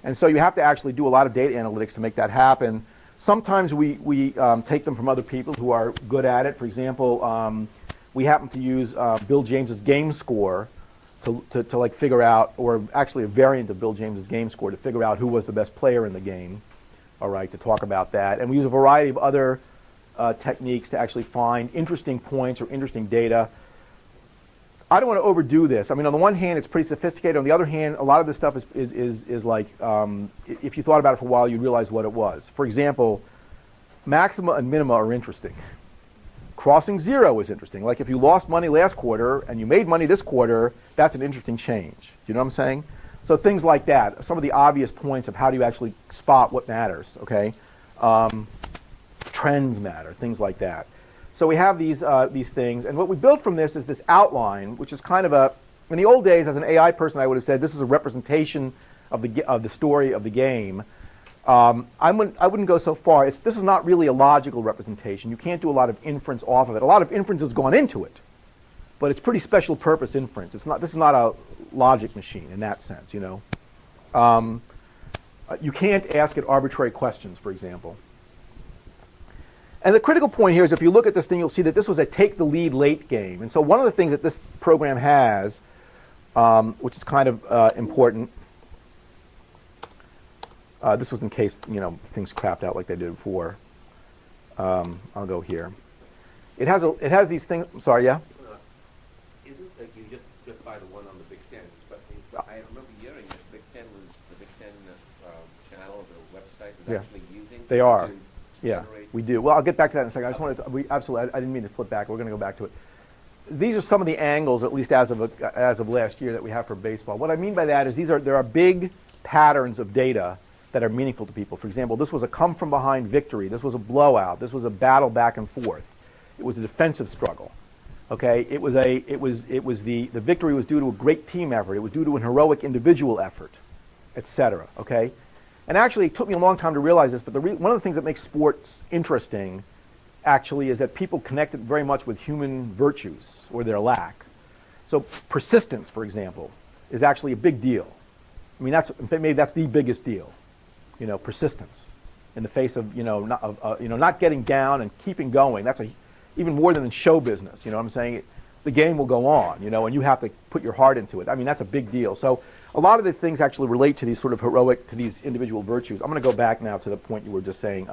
And so you have to actually do a lot of data analytics to make that happen. Sometimes we take them from other people who are good at it. For example, we happen to use Bill James's game score to like figure out, or actually a variant of Bill James's game score to figure out who was the best player in the game. all right, to talk about that. And we use a variety of other techniques to actually find interesting points or interesting data. I don't want to overdo this. I mean, on the one hand, it's pretty sophisticated. On the other hand, a lot of this stuff is like, if you thought about it for a while, you'd realize what it was. For example, maxima and minima are interesting. Crossing zero is interesting. Like if you lost money last quarter and you made money this quarter, that's an interesting change. Do you know what I'm saying? So things like that, some of the obvious points of how do you actually spot what matters, okay? Trends matter, things like that. So we have these things, and what we built from this is this outline, which is kind of a, in the old days, as an AI person, I would have said this is a representation of the story of the game. I wouldn't go so far. This is not really a logical representation. You can't do a lot of inference off of it. A lot of inference has gone into it, but it's pretty special purpose inference. It's not. This is not a logic machine in that sense, you know. You can't ask it arbitrary questions, for example. And the critical point here is if you look at this thing, you'll see that this was a take the lead late game. And so one of the things that this program has, which is kind of important, this was in case, you know, things crapped out like they did before. I'll go here. It has these things. I'm sorry, yeah? Isn't that you just buy the one on the Big Ten? But I remember hearing that Big Ten was the Big Ten channel, the website was actually using. They are. To Yeah, generate. we do. Well, I'll get back to that in a second. I just wanted to, absolutely, I didn't mean to flip back. We're going to go back to it. These are some of the angles, at least as of last year, that we have for baseball. What I mean by that is there are big patterns of data that are meaningful to people. For example, this was a come from behind victory. This was a blowout. This was a battle back and forth. It was a defensive struggle. Okay, the victory was due to a great team effort. It was due to an heroic individual effort, etc. Okay. And actually, it took me a long time to realize this, but one of the things that makes sports interesting, actually, is that people connect it very much with human virtues, or their lack. So persistence, for example, is actually a big deal. I mean, maybe that's the biggest deal, you know, persistence in the face of, not getting down and keeping going. That's even more than in show business, you know what I'm saying? The game will go on, you know, and you have to put your heart into it. I mean, that's a big deal. So a lot of the things actually relate to these sort of heroic, to these individual virtues. I'm going to go back now to the point you were just saying.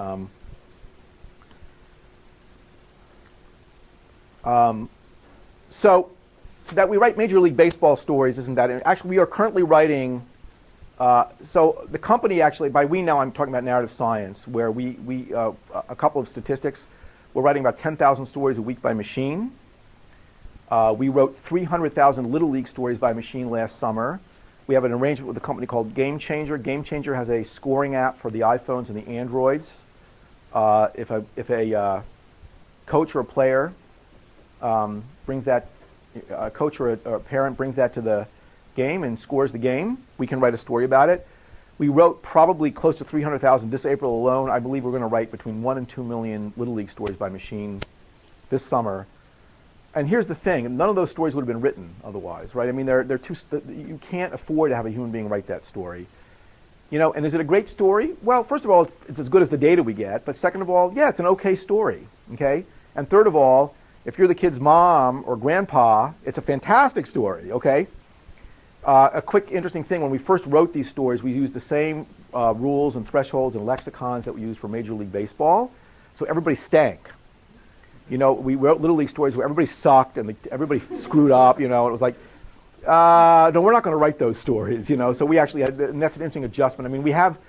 So that we write Major League Baseball stories isn't that. Actually, we are currently writing. So the company actually, by we now I'm talking about narrative science, where we a couple of statistics. We're writing about 10,000 stories a week by machine. We wrote 300,000 Little League stories by machine last summer. We have an arrangement with a company called Game Changer. Game Changer has a scoring app for the iPhones and the Androids. If a coach or a player brings that, a coach or a parent brings that to the game and scores the game, we can write a story about it. We wrote probably close to 300,000 this April alone. I believe we're going to write between 1 and 2 million Little League stories by machine this summer. And here's the thing, none of those stories would have been written otherwise, right? I mean, they're too, you can't afford to have a human being write that story. You know, and is it a great story? Well, first of all, it's as good as the data we get, but second of all, yeah, it's an okay story, okay? And third of all, if you're the kid's mom or grandpa, it's a fantastic story, okay? A quick interesting thing, when we first wrote these stories, we used the same rules and thresholds and lexicons that we use for Major League Baseball, so everybody stank. You know, we wrote Little League stories where everybody sucked and everybody screwed up, you know, and it was like, no, we're not going to write those stories, you know, so we actually had, and that's an interesting adjustment. I mean, we have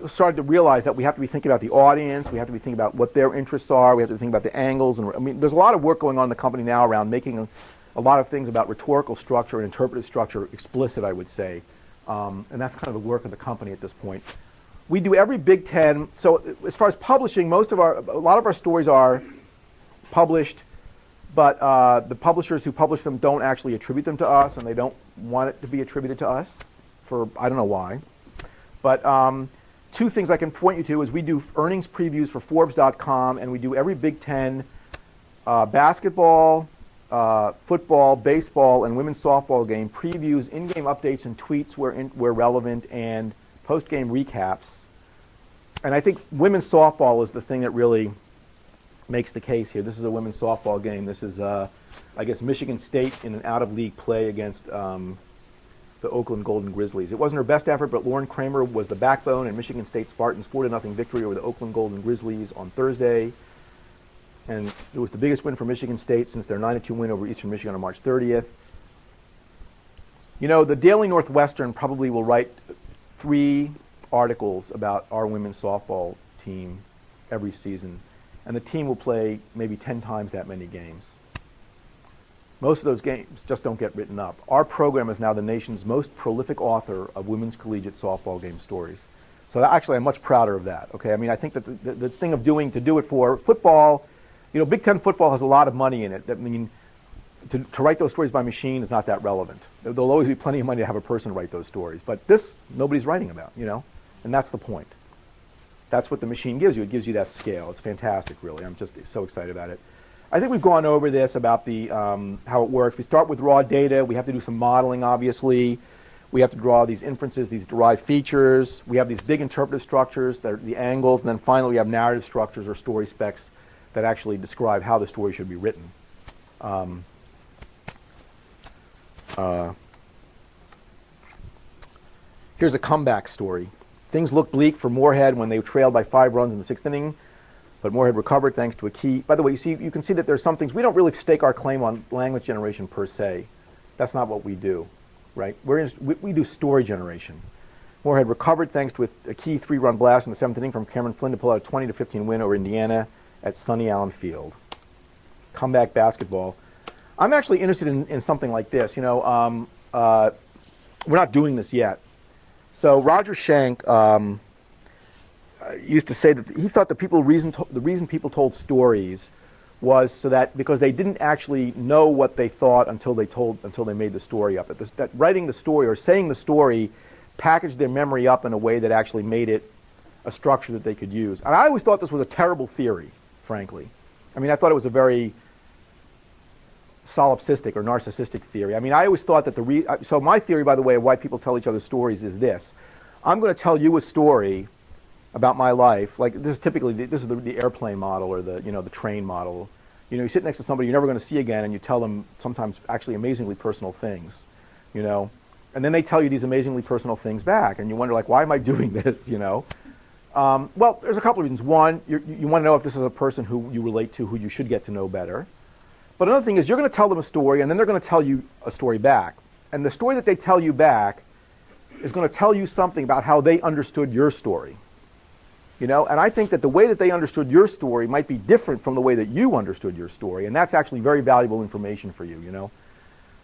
started to realize that we have to be thinking about the audience, we have to be thinking about what their interests are, we have to think about the angles, and I mean, there's a lot of work going on in the company now around making a lot of things about rhetorical structure and interpretive structure explicit, I would say, and that's kind of the work of the company at this point. We do every Big Ten, so as far as publishing, a lot of our stories are published, but the publishers who publish them don't actually attribute them to us, and they don't want it to be attributed to us for, I don't know why. But two things I can point you to is we do earnings previews for Forbes.com, and we do every Big Ten basketball, football, baseball, and women's softball game previews, in-game updates and tweets where relevant, and post-game recaps. And I think women's softball is the thing that really makes the case here. This is a women's softball game. This is, I guess, Michigan State in an out-of-league play against the the Oakland Golden Grizzlies. It wasn't her best effort, but Lauren Kramer was the backbone in Michigan State Spartans' 4-0 victory over the Oakland Golden Grizzlies on Thursday. And it was the biggest win for Michigan State since their 9-2 win over Eastern Michigan on March 30th. You know, the Daily Northwestern probably will write 3 articles about our women's softball team every season, and the team will play maybe 10 times that many games. Most of those games just don't get written up. Our program is now the nation's most prolific author of women's collegiate softball game stories. So actually, I'm much prouder of that. Okay, I mean, I think that the thing of to do it for football, you know, Big Ten football has a lot of money in it. I mean, to write those stories by machine is not that relevant. There'll always be plenty of money to have a person write those stories. But this, nobody's writing about, you know, and that's the point. That's what the machine gives you. It gives you that scale. It's fantastic, really. I'm just so excited about it. I think we've gone over this about the how it works. We start with raw data. We have to do some modeling, obviously. We have to draw these inferences, these derived features. We have these big interpretive structures, that are the angles, and then finally we have narrative structures or story specs that actually describe how the story should be written. Here's a comeback story. Things looked bleak for Moorhead when they trailed by 5 runs in the 6th inning, but Moorhead recovered thanks to a key. By the way, you can see that there's some things. We don't really stake our claim on language generation per se. That's not what we do, right? We do story generation. Moorhead recovered thanks to a key 3-run blast in the 7th inning from Cameron Flynn to pull out a 20-15 win over Indiana at Sonny Allen Field. Comeback basketball. I'm actually interested in something like this. You know, we're not doing this yet. So Roger Schenck used to say that he thought the reason people told stories was so that because they didn't actually know what they thought until they made the story up. That writing the story or saying the story packaged their memory up in a way that actually made it a structure that they could use. And I always thought this was a terrible theory, frankly. I mean, I thought it was a very solipsistic or narcissistic theory. I mean, I always thought that so my theory, by the way, of why people tell each other stories is this. I'm going to tell you a story about my life. Like this is the airplane model or the train model. You know, you sit next to somebody you're never going to see again, and you tell them sometimes actually amazingly personal things. You know, and then they tell you these amazingly personal things back, and you wonder like, why am I doing this? You know. Well, there's a couple of reasons. One, you want to know if this is a person who you relate to, who you should get to know better. But another thing is you're going to tell them a story, and then they're going to tell you a story back. And the story that they tell you back is going to tell you something about how they understood your story. You know, and I think that the way that they understood your story might be different from the way that you understood your story, and that's actually very valuable information for you. You know,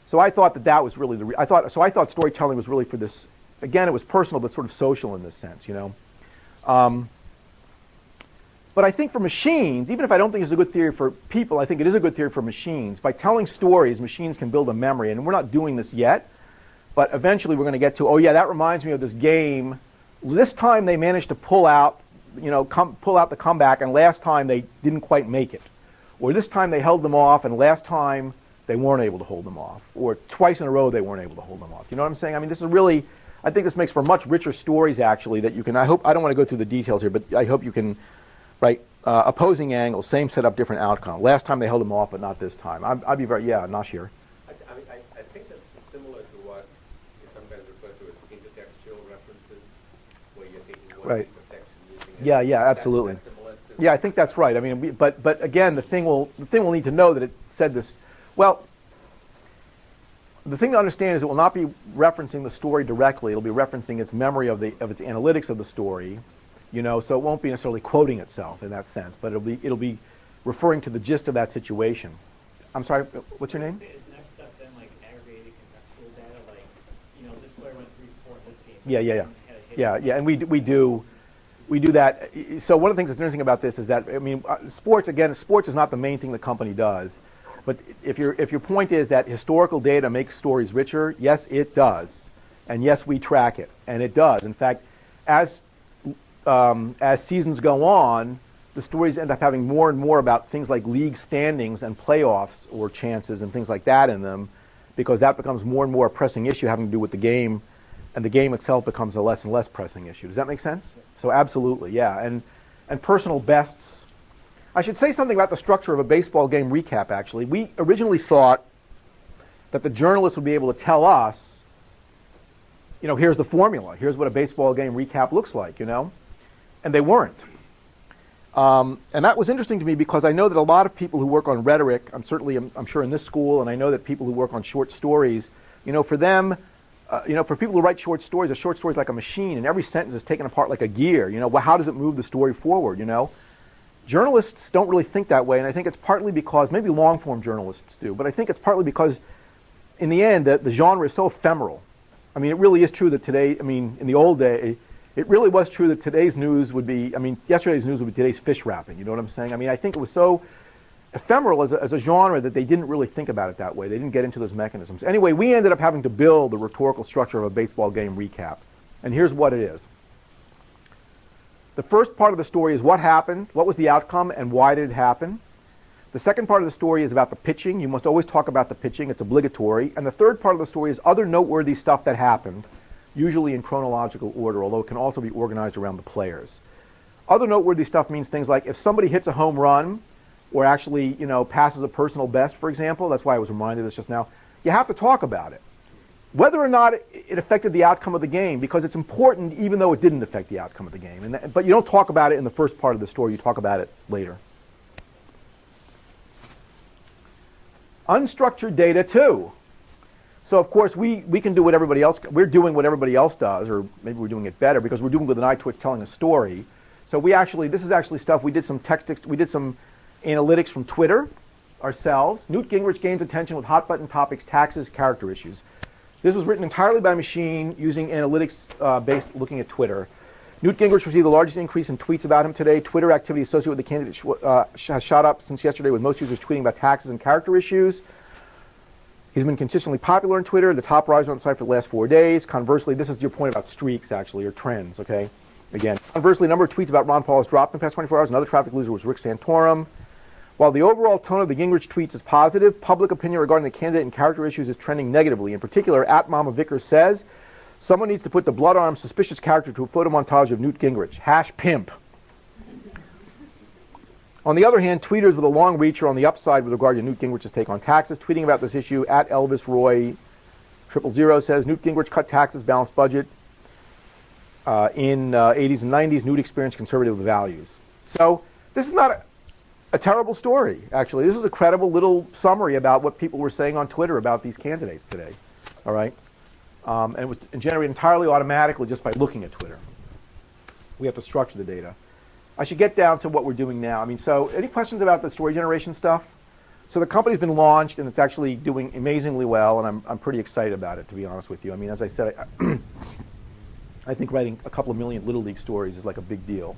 so I thought that was really I thought storytelling was really for this. Again, it was personal, but sort of social in this sense. You know. But I think for machines, even if I don't think it's a good theory for people, I think it is a good theory for machines. By telling stories, machines can build a memory, and we're not doing this yet, but eventually we're going to get to, oh yeah, that reminds me of this game. This time they managed to pull out the comeback, and last time they didn't quite make it. Or this time they held them off, and last time they weren't able to hold them off. Or twice in a row they weren't able to hold them off. You know what I'm saying? I mean, this is really, I think this makes for much richer stories, actually, that you can, I don't want to go through the details here, but I hope you can. Right, opposing angles, same setup, different outcome. Last time they held them off, but not this time. I'd be very, Nashir. I think that's similar to what is sometimes referred to as intertextual references, where you're taking one piece of text and using it. Yeah, absolutely. That's similar to Yeah, I think that's right. I mean, but again, the thing will need to know that it said this. Well, the thing to understand is it will not be referencing the story directly. It'll be referencing its memory of its analytics of the story. You know, so it won't be necessarily quoting itself in that sense, but it'll be referring to the gist of that situation. I'm sorry, what's your name? Is next step then like aggregated contextual data, like, you know, this player went 3-4 in this game. Yeah, and we do that. So one of the things that's interesting about this is that, I mean, sports is not the main thing the company does, but if your point is that historical data makes stories richer, yes, it does, and yes, we track it, and it does. In fact, as seasons go on, the stories end up having more and more about things like league standings and playoffs or chances and things like that in them, because that becomes more and more a pressing issue having to do with the game, and the game itself becomes a less and less pressing issue. Does that make sense? So absolutely, yeah. And personal bests. I should say something about the structure of a baseball game recap, actually. We originally thought that the journalists would be able to tell us here's the formula. Here's what a baseball game recap looks like, And they weren't. And that was interesting to me because I know that a lot of people who work on rhetoric, I'm sure in this school, and I know that people who work on short stories, for them, for people who write short stories, a short story is like a machine, and every sentence is taken apart like a gear. Well, how does it move the story forward? Journalists don't really think that way, and I think it's partly because maybe long-form journalists do, but I think it's partly because, in the end, the genre is so ephemeral. I mean, it really is true that today. I mean, in the old day, it really was true that today's news would be. I mean, yesterday's news would be today's fish wrapping. You know what I'm saying? I mean, I think it was so ephemeral as a genre that they didn't really think about it that way. They didn't get into those mechanisms. Anyway, we ended up having to build the rhetorical structure of a baseball game recap. And here's what it is. The first part of the story is what happened, what was the outcome, and why did it happen. The second part of the story is about the pitching. You must always talk about the pitching. It's obligatory. And the third part of the story is other noteworthy stuff that happened, usually in chronological order, although it can also be organized around the players. Other noteworthy stuff means things like if somebody hits a home run, or actually, passes a personal best, for example. That's why I was reminded of this just now. You have to talk about it. Whether or not it affected the outcome of the game, because it's important even though it didn't affect the outcome of the game. But you don't talk about it in the first part of the story. You talk about it later. Unstructured data, too. So, of course, we can do what everybody else, we're doing what everybody else does, or maybe we're doing it better because we're doing it with an eye towards telling a story. So this is actually stuff, we did some analytics from Twitter ourselves. Newt Gingrich gains attention with hot button topics, taxes, character issues. This was written entirely by machine using analytics based looking at Twitter. Newt Gingrich received the largest increase in tweets about him today. Twitter activity associated with the candidate has shot up since yesterday, with most users tweeting about taxes and character issues. He's been consistently popular on Twitter, the top riser on the site for the last 4 days. Conversely, this is your point about streaks, actually, or trends, okay? Again, conversely, the number of tweets about Ron Paul has dropped in the past 24 hours. Another traffic loser was Rick Santorum. While the overall tone of the Gingrich tweets is positive, public opinion regarding the candidate and character issues is trending negatively. In particular, @Mama says, someone needs to put the blood-armed suspicious character to a photo montage of Newt Gingrich. #pimp. On the other hand, tweeters with a long reach are on the upside with regard to Newt Gingrich's take on taxes. Tweeting about this issue, @ElvisRoy000 says, Newt Gingrich cut taxes, balanced budget. In 80s and 90s, Newt experienced conservative values. So this is not a terrible story, actually. This is a credible little summary about what people were saying on Twitter about these candidates today. All right? And it was generated entirely automatically just by looking at Twitter. We have to structure the data. I should get down to what we're doing now. I mean, so any questions about the story generation stuff? So the company's been launched, and it's actually doing amazingly well, and I'm pretty excited about it, to be honest with you. I mean, as I said, I think writing a couple of million Little League stories is like a big deal.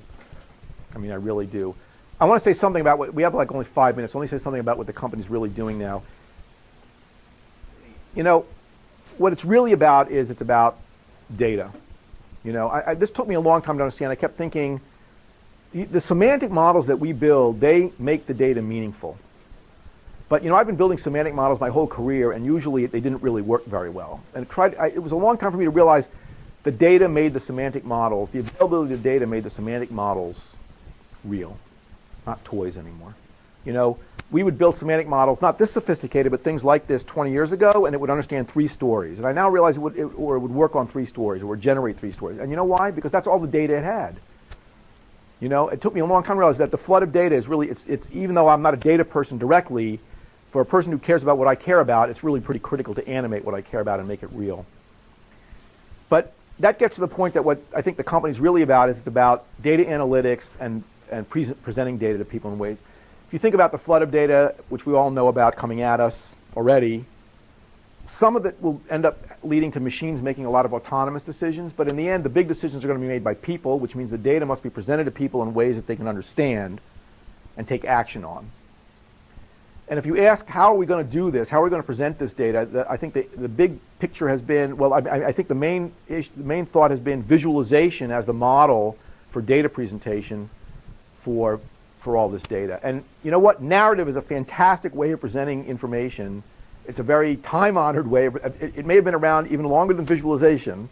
I mean, I really do. I want to say something about what, we have like only 5 minutes. Let me say something about what the company's really doing now. What it's really about is it's about data. This took me a long time to understand. I kept thinking, the semantic models that we build, they make the data meaningful. But I've been building semantic models my whole career, and usually they didn't really work very well. And it was a long time for me to realize the data made the semantic models, the availability of the data made the semantic models real, not toys anymore. We would build semantic models, not this sophisticated, but things like this 20 years ago, and it would understand 3 stories. And I now realize it would work on 3 stories, or would generate 3 stories. And you know why? Because that's all the data it had. It took me a long time to realize that the flood of data is really, it's even though I'm not a data person directly, for a person who cares about what I care about, it's really pretty critical to animate what I care about and make it real. But that gets to the point that what I think the company's really about is it's about data analytics and presenting data to people in ways. If you think about the flood of data, which we all know about coming at us already, some of it will end up leading to machines making a lot of autonomous decisions, but in the end, the big decisions are going to be made by people, which means the data must be presented to people in ways that they can understand and take action on. And if you ask, how are we going to do this? How are we going to present this data? I think the big picture has been, well, I think the main thought has been visualization as the model for data presentation for all this data. And you know what? Narrative is a fantastic way of presenting information. It's a very time-honored way. It may have been around even longer than visualization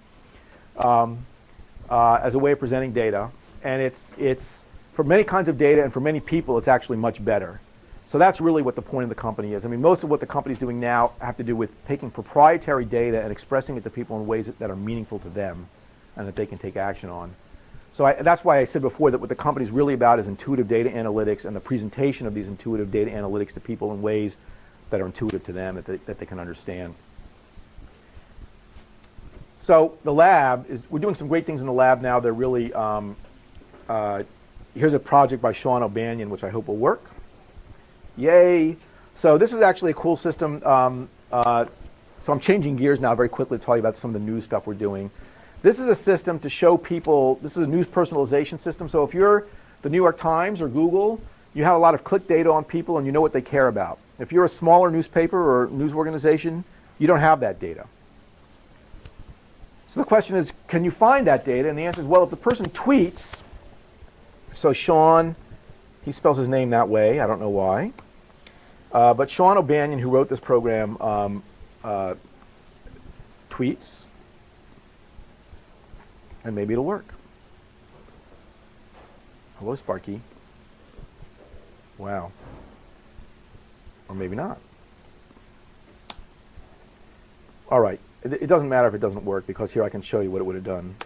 as a way of presenting data. And it's for many kinds of data and for many people, it's actually much better. So that's really what the point of the company is. I mean, most of what the company's doing now have to do with taking proprietary data and expressing it to people in ways that are meaningful to them and that they can take action on. So that's why I said before that what the company's really about is intuitive data analytics and the presentation of these intuitive data analytics to people in ways that are intuitive to them, that they can understand. So the lab we're doing some great things in the lab now. They're really, here's a project by Sean O'Banion, which I hope will work. Yay. So this is actually a cool system. So I'm changing gears now very quickly to tell you about some of the new stuff we're doing. This is a system to show people, this is a news personalization system. So if you're the New York Times or Google, you have a lot of click data on people and you know what they care about. If you're a smaller newspaper or news organization, you don't have that data. So the question is, can you find that data? And the answer is, well, if the person tweets, so Sean, he spells his name that way, I don't know why, but Sean O'Banion, who wrote this program, tweets, and maybe it'll work. Hello, Sparky. Wow. Or maybe not. All right. It doesn't matter if it doesn't work, because here I can show you what it would have done.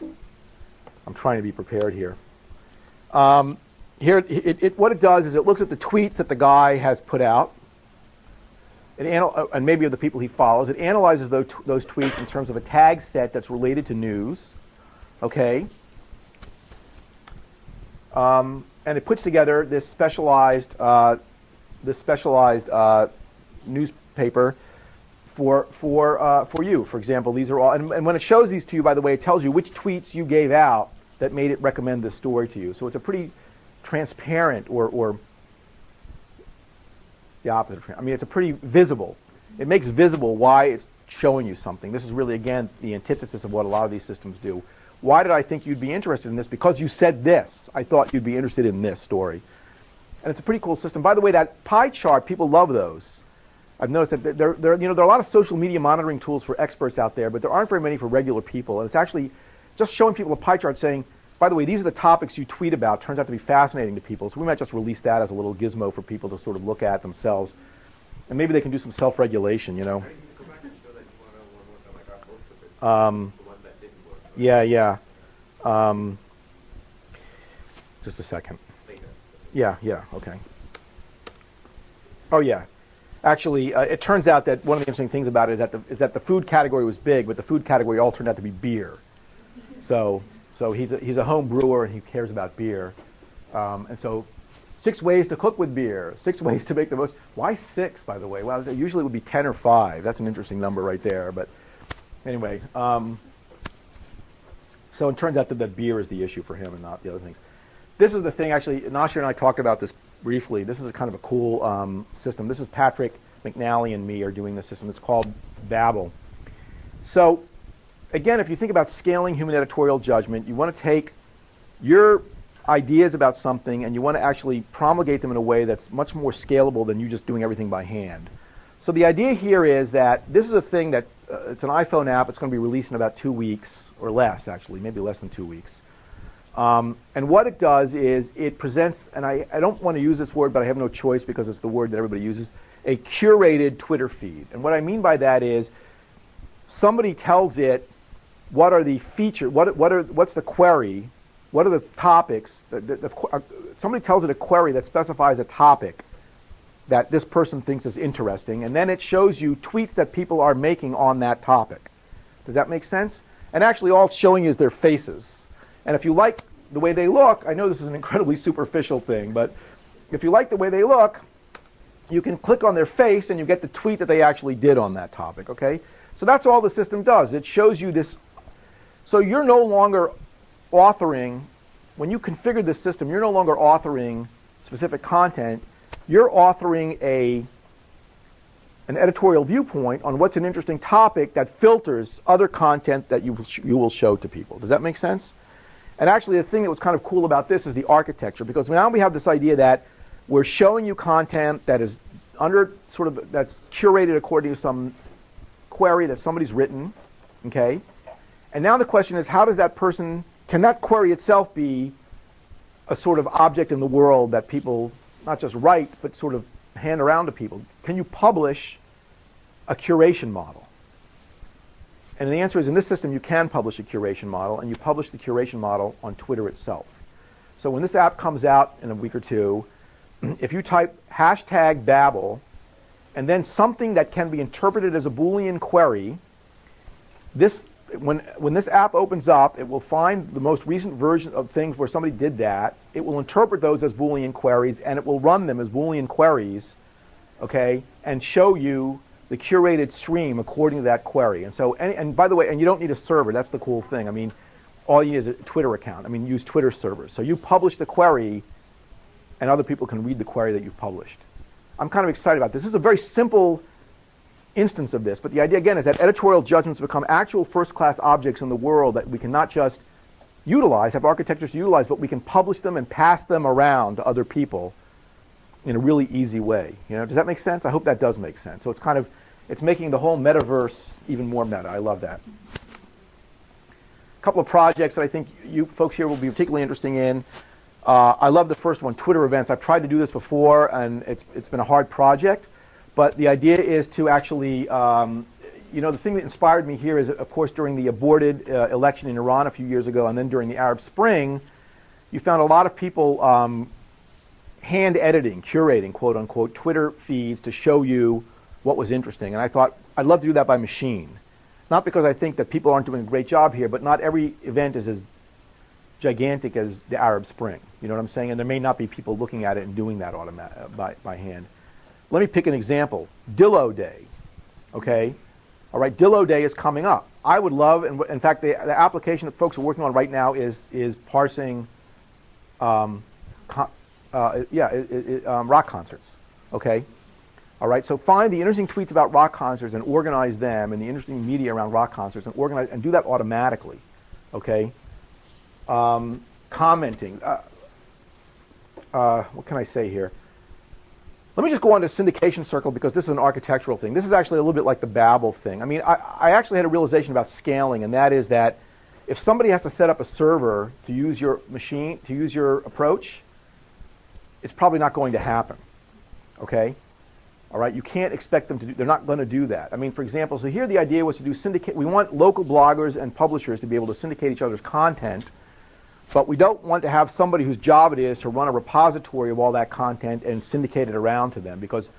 I'm trying to be prepared here. What it does is it looks at the tweets that the guy has put out, and maybe of the people he follows. It analyzes those tweets in terms of a tag set that's related to news. Okay, and it puts together this specialized newspaper for you. For example, these are all, and when it shows these to you, by the way, it tells you which tweets you gave out that made it recommend this story to you. So it's a pretty transparent, or the opposite. I mean, it's a pretty visible. It makes visible why it's showing you something. This is really, again, the antithesis of what a lot of these systems do. Why did I think you'd be interested in this? Because you said this. I thought you'd be interested in this story. And it's a pretty cool system. By the way, that pie chart, people love those. I've noticed that there are a lot of social media monitoring tools for experts out there, but there aren't very many for regular people. And it's actually just showing people a pie chart saying, by the way, these are the topics you tweet about. Turns out to be fascinating to people. So we might just release that as a little gizmo for people to sort of look at themselves. And maybe they can do some self-regulation, you know. Yeah. Just a second. Yeah, okay. Oh, yeah. Actually, it turns out that one of the interesting things about it is that the food category was big, but the food category all turned out to be beer. So he's a home brewer and he cares about beer. And so 6 ways to cook with beer, 6 ways to make the most. Why 6, by the way? Well, usually it would be 10 or 5. That's an interesting number right there. But anyway, so it turns out that beer is the issue for him and not the other things. This is the thing, actually, Nasha and I talked about this briefly. This is a kind of a cool system. This is Patrick McNally and me are doing this system. It's called Babel. So again, if you think about scaling human editorial judgment, you want to take your ideas about something and you want to actually promulgate them in a way that's much more scalable than you just doing everything by hand. So the idea here is that this is a thing that it's an iPhone app. It's going to be released in about 2 weeks, or less, actually, maybe less than 2 weeks. And what it does is it presents, and I don't want to use this word, but I have no choice because it's the word that everybody uses, a curated Twitter feed. And what I mean by that is somebody tells it what are the features, what's the query, what are the topics, somebody tells it a query that specifies a topic that this person thinks is interesting, and then it shows you tweets that people are making on that topic. Does that make sense? And actually all it's showing you is their faces. And if you like the way they look, I know this is an incredibly superficial thing, but if you like the way they look, you can click on their face and you get the tweet that they actually did on that topic, okay? So that's all the system does. It shows you this. So you're no longer authoring, when you configure this system, you're no longer authoring specific content. You're authoring an editorial viewpoint on what's an interesting topic that filters other content that you will show to people. Does that make sense? And actually, the thing that was kind of cool about this is the architecture, because now we have this idea that we're showing you content that is that's curated according to some query that somebody's written, okay? And now the question is, how does that person, can that query itself be a sort of object in the world that people not just write, but sort of hand around to people. Can you publish a curation model? And the answer is, in this system, you can publish a curation model, and you publish the curation model on Twitter itself. So when this app comes out in a week or two, if you type hashtag Babel, and then something that can be interpreted as a Boolean query, when this app opens up, it will find the most recent version of things where somebody did that. It will interpret those as Boolean queries, and it will run them as Boolean queries, okay, and show you the curated stream according to that query. And so, and by the way, and you don't need a server. That's the cool thing. I mean, all you need is a Twitter account. I mean, use Twitter servers. So you publish the query, and other people can read the query that you've published. I'm kind of excited about this. This is a very simple instance of this, but the idea, again, is that editorial judgments become actual first-class objects in the world that we can not just utilize, have architectures to utilize, but we can publish them and pass them around to other people in a really easy way. You know, does that make sense? I hope that does make sense. So it's kind of, it's making the whole metaverse even more meta. I love that. A couple of projects that I think you folks here will be particularly interested in. I love the first one, Twitter events. I've tried to do this before, and it's been a hard project. But the idea is to actually, you know, the thing that inspired me here is, of course, during the aborted election in Iran a few years ago, and then during the Arab Spring, you found a lot of people hand editing, curating, quote unquote, Twitter feeds to show you what was interesting. And I thought, I'd love to do that by machine. Not because I think that people aren't doing a great job here, but not every event is as gigantic as the Arab Spring. You know what I'm saying? And there may not be people looking at it and doing that by hand. Let me pick an example. Dillo Day, okay? All right, Dillo Day is coming up. I would love, and in fact, the application that folks are working on right now is parsing rock concerts, okay? All right, so find the interesting tweets about rock concerts and organize them, and the interesting media around rock concerts, and organize and do that automatically, okay? Commenting. What can I say here? Let me just go on to syndication circle, because this is an architectural thing. This is actually a little bit like the Babel thing. I mean, I actually had a realization about scaling, and that is that if somebody has to set up a server to use your machine, to use your approach, it's probably not going to happen, okay? All right, you can't expect them to do, they're not going to do that. I mean, for example, so here the idea was to do syndicate. We want local bloggers and publishers to be able to syndicate each other's content, but we don't want to have somebody whose job it is to run a repository of all that content and syndicate it around to them, because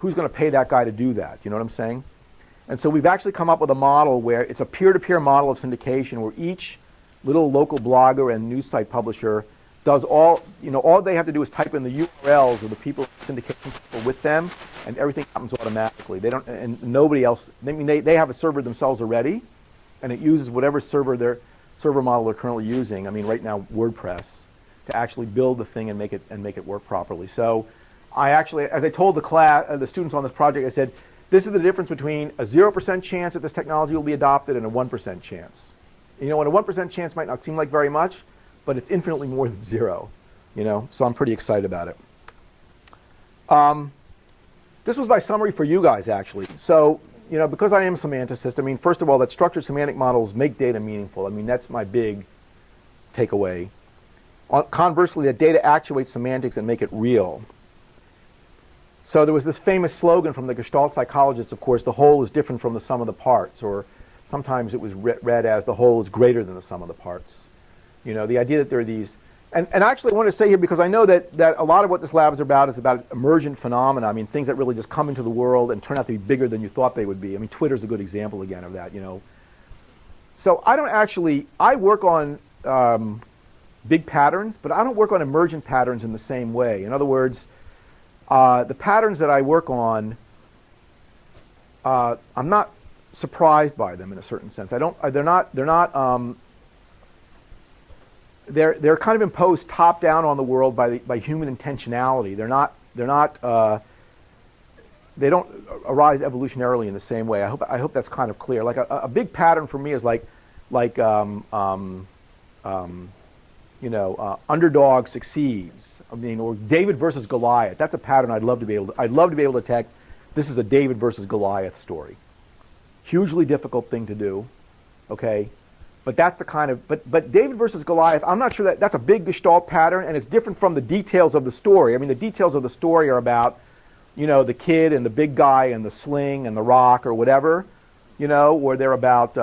who's going to pay that guy to do that? You know what I'm saying? And so we've actually come up with a model where it's a peer-to-peer model of syndication, where each little local blogger and news site publisher does all, you know, all they have to do is type in the URLs of the people, syndication people with them, and everything happens automatically. They don't, and nobody else, I mean, they have a server themselves already, and it uses whatever server model they're currently using. I mean, right now, WordPress, to actually build the thing and make it work properly. So I actually, as I told the class, the students on this project, I said, this is the difference between a 0% chance that this technology will be adopted and a 1% chance. You know, and a 1% chance might not seem like very much, but it's infinitely more than zero. You know, so I'm pretty excited about it. This was my summary for you guys, actually. So, you know, because I am a semanticist, I mean, first of all, that structured semantic models make data meaningful. I mean, that's my big takeaway. Conversely, that data actuates semantics and make it real. So there was this famous slogan from the Gestalt psychologists, of course, the whole is different from the sum of the parts, or sometimes it was read as the whole is greater than the sum of the parts. You know, the idea that there are these, and actually I want to say here, because I know that a lot of what this lab is about emergent phenomena. I mean, things that really just come into the world and turn out to be bigger than you thought they would be. I mean, Twitter's a good example again of that, you know. So I work on big patterns, but I don't work on emergent patterns in the same way. In other words, the patterns that I work on, I'm not surprised by them in a certain sense. They're kind of imposed top down on the world by human intentionality. They don't arise evolutionarily in the same way. I hope that's kind of clear. Like a big pattern for me is underdog succeeds. I mean, or David versus Goliath. That's a pattern I'd love to be able to detect. This is a David versus Goliath story. Hugely difficult thing to do, okay? But that's the kind of, but David versus Goliath, I'm not sure that's a big Gestalt pattern, and it's different from the details of the story. I mean, the details of the story are about you know, the kid and the big guy and the sling and the rock or whatever, you know, or they're about,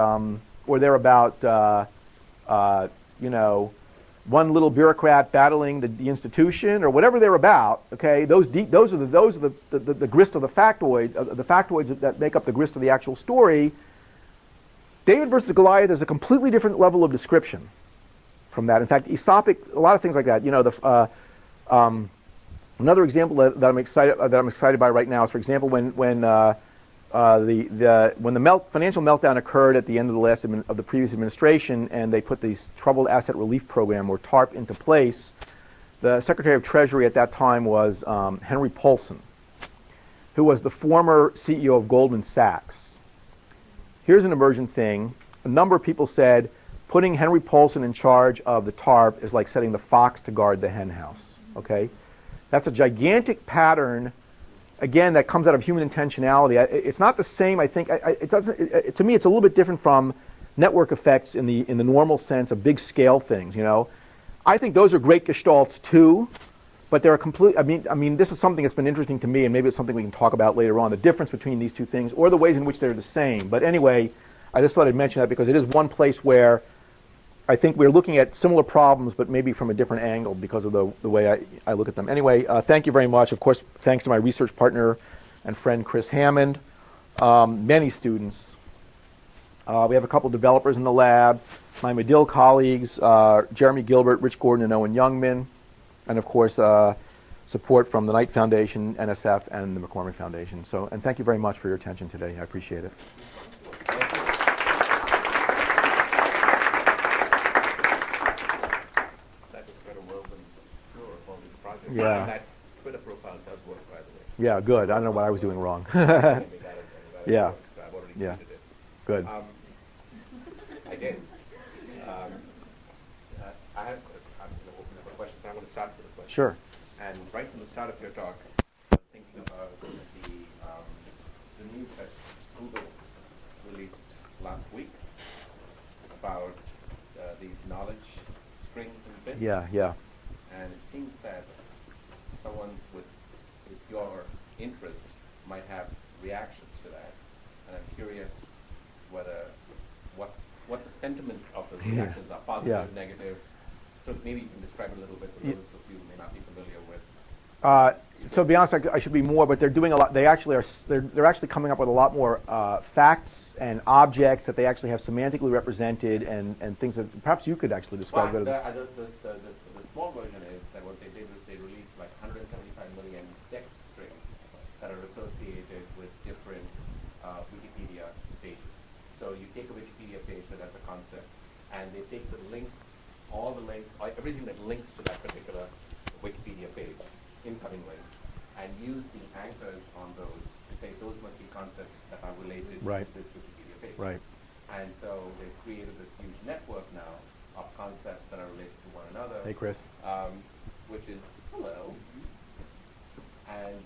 you know, one little bureaucrat battling the institution or whatever they're about. Okay, those are the grist of the factoids that make up the grist of the actual story. David versus Goliath is a completely different level of description from that. In fact, Aesopic, a lot of things like that. You know, another example that I'm excited by right now is, for example, when the financial meltdown occurred at the end of the previous administration, and they put this Troubled Asset Relief Program, or TARP, into place. The Secretary of Treasury at that time was Henry Paulson, who was the former CEO of Goldman Sachs. Here's an emergent thing. A number of people said putting Henry Paulson in charge of the TARP is like setting the fox to guard the hen house. Okay, that's a gigantic pattern. Again, that comes out of human intentionality. It's not the same. I think it doesn't. To me, it's a little bit different from network effects in the normal sense of big scale things. You know, I think those are great gestalts too, but they're a complete. I mean, this is something that's been interesting to me, and maybe it's something we can talk about later on. The difference between these two things, or the ways in which they're the same. But anyway, I just thought I'd mention that because it is one place where I think we're looking at similar problems, but maybe from a different angle because of the way I look at them. Anyway, thank you very much. Of course, thanks to my research partner and friend Chris Hammond, many students. We have a couple developers in the lab, my Medill colleagues, Jeremy Gilbert, Rich Gordon, and Owen Youngman, and of course, support from the Knight Foundation, NSF, and the McCormick Foundation. So, and thank you very much for your attention today. I appreciate it. Yeah. That Twitter profile does work, by the way. Yeah, good. I don't know what I was doing wrong. Yeah. So I've already Yeah. tweeted it. Good. I did. I have. I'm going to open up a question. I'm going to start with a question. Sure. And right from the start of your talk, I was thinking about the news that Google released last week about these knowledge strings and bits. Yeah, yeah. And it seems that someone with your interest might have reactions to that, and I'm curious whether what the sentiments of those reactions are, positive, negative. So maybe you can describe it a little bit for those of you who may not be familiar with. So to be honest, I should be more, but they're doing a lot. They're actually coming up with a lot more facts and objects that they actually have semantically represented, and things that perhaps you could actually describe better. The small version is that what they did was they released like 175 million text strings that are associated with different Wikipedia pages. So you take a Wikipedia page that has a concept, and they take the links, all the links, everything that links to that particular Wikipedia page, incoming links, and use the anchors on those to say those must be concepts that are related to this Wikipedia page. Right. And so they've created this huge network now of concepts that are related to one another. Hey, Chris. Which is hello. And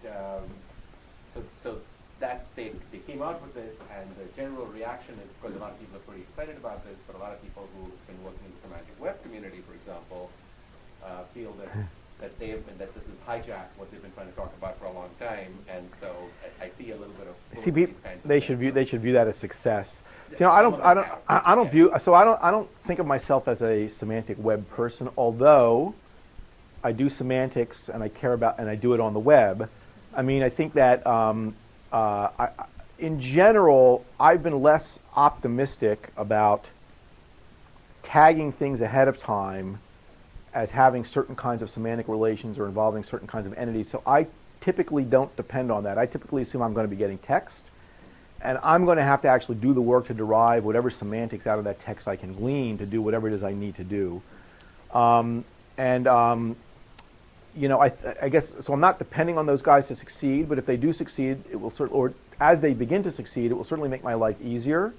so that's they came out with this, and the general reaction is, because a lot of people are pretty excited about this, but a lot of people who've been working in the semantic web community, for example, feel that this is hijacked what they've been trying to talk about for a long time, and so I see a little bit of these kinds of they should view that as success. You know, I don't think of myself as a semantic web person, although I do semantics and I care about, and I do it on the web. I mean, I think that in general, I've been less optimistic about tagging things ahead of time as having certain kinds of semantic relations or involving certain kinds of entities. So I typically don't depend on that. I typically assume I'm going to be getting text, and I'm going to have to actually do the work to derive whatever semantics out of that text I can glean to do whatever it is I need to do. You know, I guess, so I'm not depending on those guys to succeed, but if they do succeed, it will or as they begin to succeed, it will certainly make my life easier.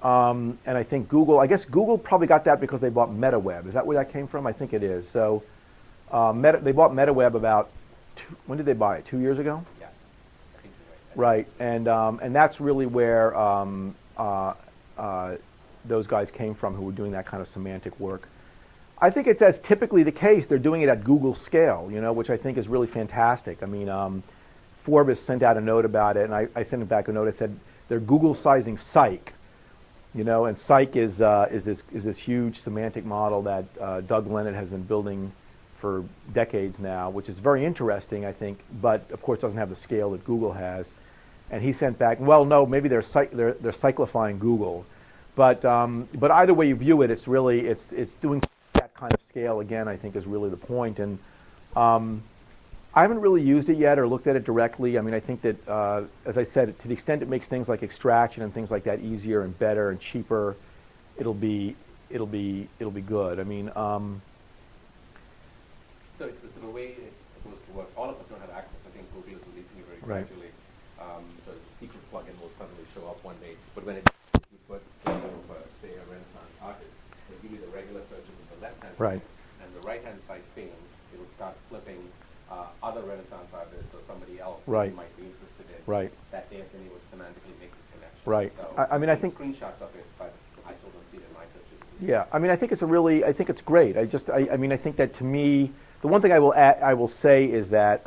And I think Google probably got that because they bought MetaWeb. Is that where that came from? I think it is. So they bought MetaWeb about, when did they buy it? 2 years ago? Yeah, I think you're right. Right, and that's really where those guys came from who were doing that kind of semantic work. I think it's as typically the case, they're doing it at Google scale, you know, which I think is really fantastic. I mean, Forbes sent out a note about it, and I sent it back a note. I said they're Google sizing psych, and psych is this huge semantic model that Doug Lennon has been building for decades now, which is very interesting, I think, but of course doesn't have the scale that Google has. And he sent back, well, no, maybe they're cyclifying Google, but either way you view it, it's really it's doing that kind of scale again. I think is really the point, and I haven't really used it yet or looked at it directly. I mean, I think that as I said, to the extent it makes things like extraction and things like that easier and better and cheaper, it'll be good. I mean. So the way it's supposed to work, all of us don't have access. I think Google is releasing it very gradually. So the secret plugin will suddenly show up one day. But when you put, say, a Renaissance artist, it'll give you the regular searches on the left-hand side. And the right-hand side thing, it will start flipping other Renaissance artists or somebody else that you might be interested in. That they have been able to semantically make this connection. So I mean, I think screenshots of it, but I still don't see it in my searches. Yeah, I mean, I think it's great. I mean, I think that to me, the one thing I will say is that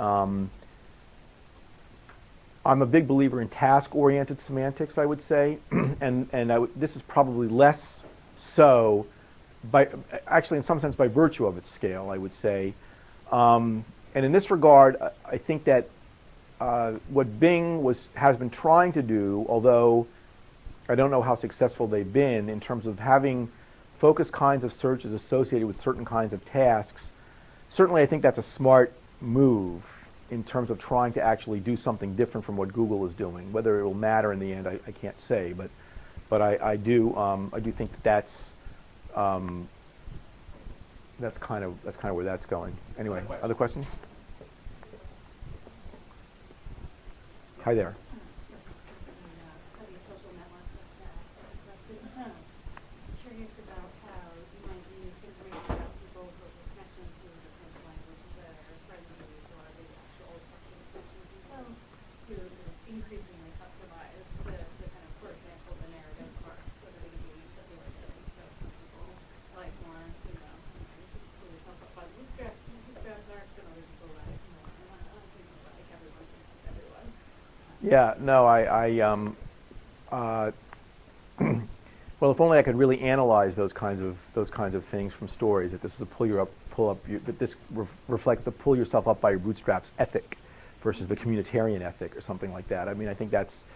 I'm a big believer in task-oriented semantics, I would say, and this is probably less so, actually in some sense by virtue of its scale, I would say. And in this regard, I think that what Bing has been trying to do, although I don't know how successful they've been in terms of having focused kinds of searches associated with certain kinds of tasks. Certainly, I think that's a smart move in terms of trying to actually do something different from what Google is doing. Whether it will matter in the end, I can't say, but I do think that's kind of where that's going. Anyway, other questions? Hi there. Yeah, no, well, if only I could really analyze those kinds of things from stories. That this is a that this reflects the pull yourself up by your bootstraps ethic versus the communitarian ethic or something like that. I mean, I think that's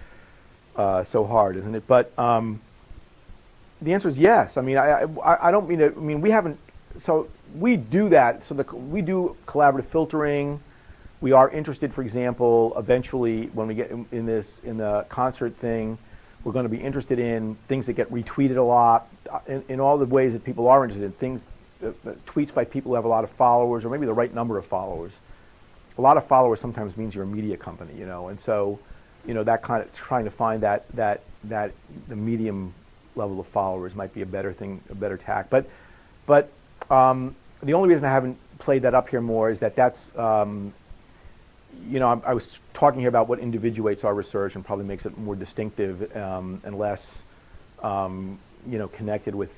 so hard, isn't it? But the answer is yes. I mean, I don't mean to. I mean, we haven't. So we do that. So we do collaborative filtering. We are interested, for example, eventually when we get in the concert thing, we're going to be interested in things that get retweeted a lot, in all the ways that people are interested in things, tweets by people who have a lot of followers or maybe the right number of followers. A lot of followers sometimes means you're a media company, and so, that kind of trying to find that the medium level of followers might be a better thing, a better tack. But the only reason I haven't played that up here more is that's. I was talking here about what individuates our research and probably makes it more distinctive and less, connected with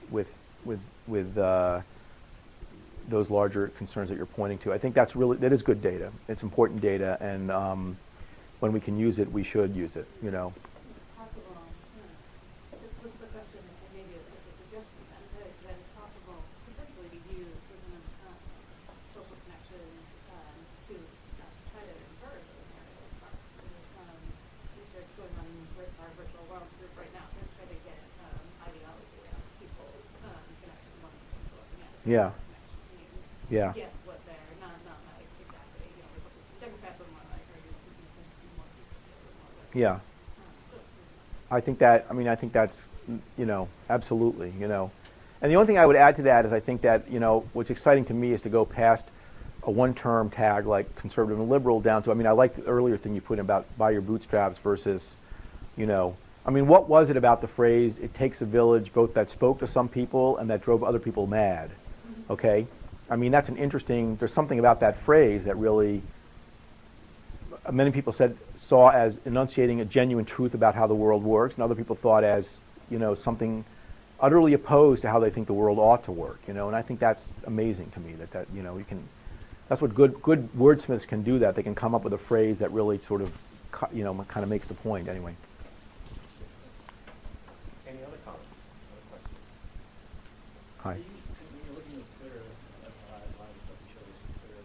those larger concerns that you're pointing to. I think that is good data. It's important data, and when we can use it, we should use it. Yeah. Yeah. Guess what they're not like exactly. Democrats are more like, are you more people? Yeah. I think that's, absolutely, And the only thing I would add to that is I think that, what's exciting to me is to go past a one-term tag like conservative and liberal down to, I like the earlier thing you put in about by your bootstraps versus, what was it about the phrase, it takes a village, both that spoke to some people and that drove other people mad? Okay? That's there's something about that phrase that really, many people saw as enunciating a genuine truth about how the world works, and other people thought as, something utterly opposed to how they think the world ought to work, and I think that's amazing to me that you can, That's what good wordsmiths can do. That they can come up with a phrase that really sort of, kind of makes the point. Anyway. Any other comments? Other questions? Hi. When you're looking at Twitter, a lot of stuff you showed us on Twitter,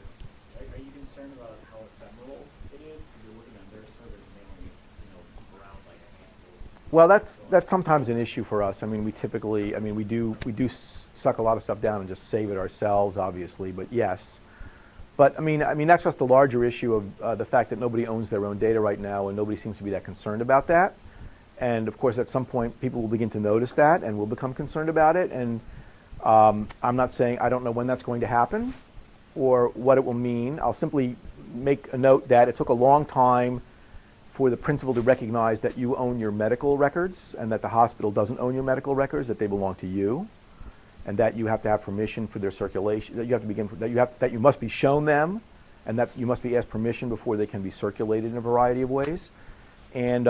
are you concerned about how ephemeral it is? Because you're looking on their servers and they only, around like a handful. Well, that's sometimes an issue for us. I mean, we typically, we do suck a lot of stuff down and just save it ourselves, obviously. But yes. But I mean, that's just the larger issue of the fact that nobody owns their own data right now, and nobody seems to be that concerned about that. And of course, at some point, people will begin to notice that and will become concerned about it. And I'm not saying I don't know when that's going to happen or what it will mean. I'll simply make a note that it took a long time for the principal to recognize that you own your medical records and that the hospital doesn't own your medical records, that they belong to you, and that you have to have permission for their circulation, that you have to begin, that you must be shown them, and that you must be asked permission before they can be circulated in a variety of ways. And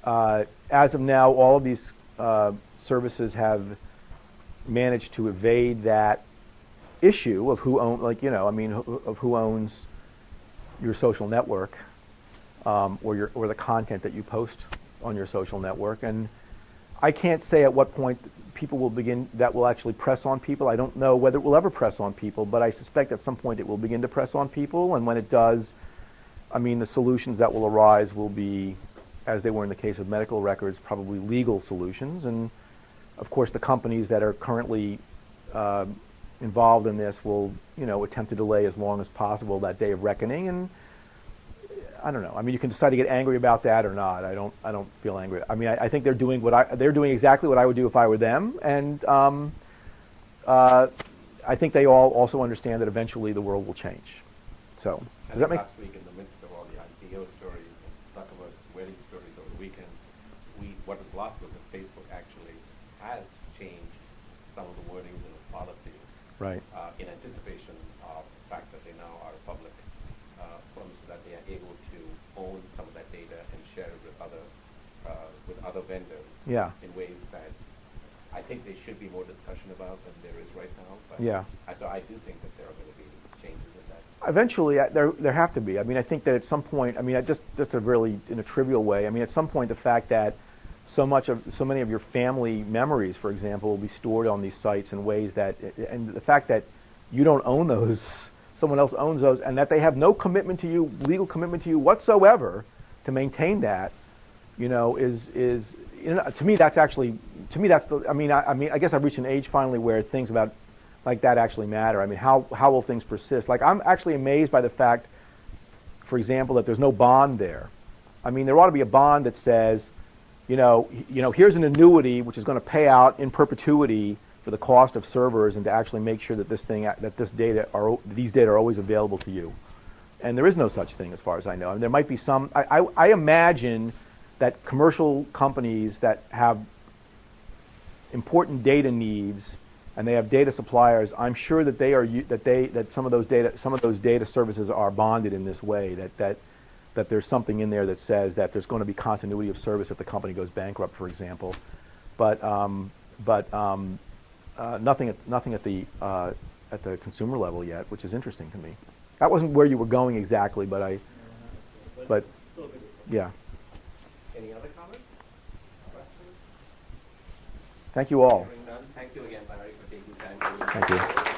as of now, all of these services have managed to evade that issue of who of who owns your social network or the content that you post on your social network. And I can't say at what point people will actually press on people. I don't know whether it will ever press on people, but I suspect at some point it will begin to press on people. And when it does, the solutions that will arise will be, as they were in the case of medical records, probably legal solutions. And of course, the companies that are currently involved in this will, attempt to delay as long as possible that day of reckoning. And I don't know. You can decide to get angry about that or not. I don't feel angry. I think they're doing exactly what I would do if I were them. And I think they all also understand that eventually the world will change. So does that make sense? Last week, in the midst of all the IPO stories and Zuckerberg's wedding stories over the weekend, what was lost was that Facebook actually has changed some of the wordings in its policy, right? In anticipation of the fact that they now are a public firm, so that they are able to own some of that data and share it with other vendors. Yeah. In ways that I think there should be more discussion about than there is right now. But yeah. So I do think that there are going to be changes in that. Eventually, there have to be. I think that at some point, just a really in a trivial way. At some point, the fact that so many of your family memories, for example, will be stored on these sites in ways that, and the fact that you don't own those, someone else owns those, and that they have no commitment to you, legal commitment to you whatsoever, to maintain that, is to me that's the. I guess I've reached an age finally where things about like that actually matter. How will things persist? Like, I'm actually amazed by the fact, for example, that there's no bond there. There ought to be a bond that says, here's an annuity which is going to pay out in perpetuity for the cost of servers, and to actually make sure that these data are always available to you. And there is no such thing, as far as I know. There might be some. I imagine that commercial companies that have important data needs and they have data suppliers, I'm sure that some of those data services are bonded in this way. That there's something in there that says that there's going to be continuity of service if the company goes bankrupt, for example. But nothing at the consumer level yet, which is interesting to me. That wasn't where you were going exactly, but yeah. Any other comments? Questions? Thank you all. Thank you again, Larry, for taking time. Thank you.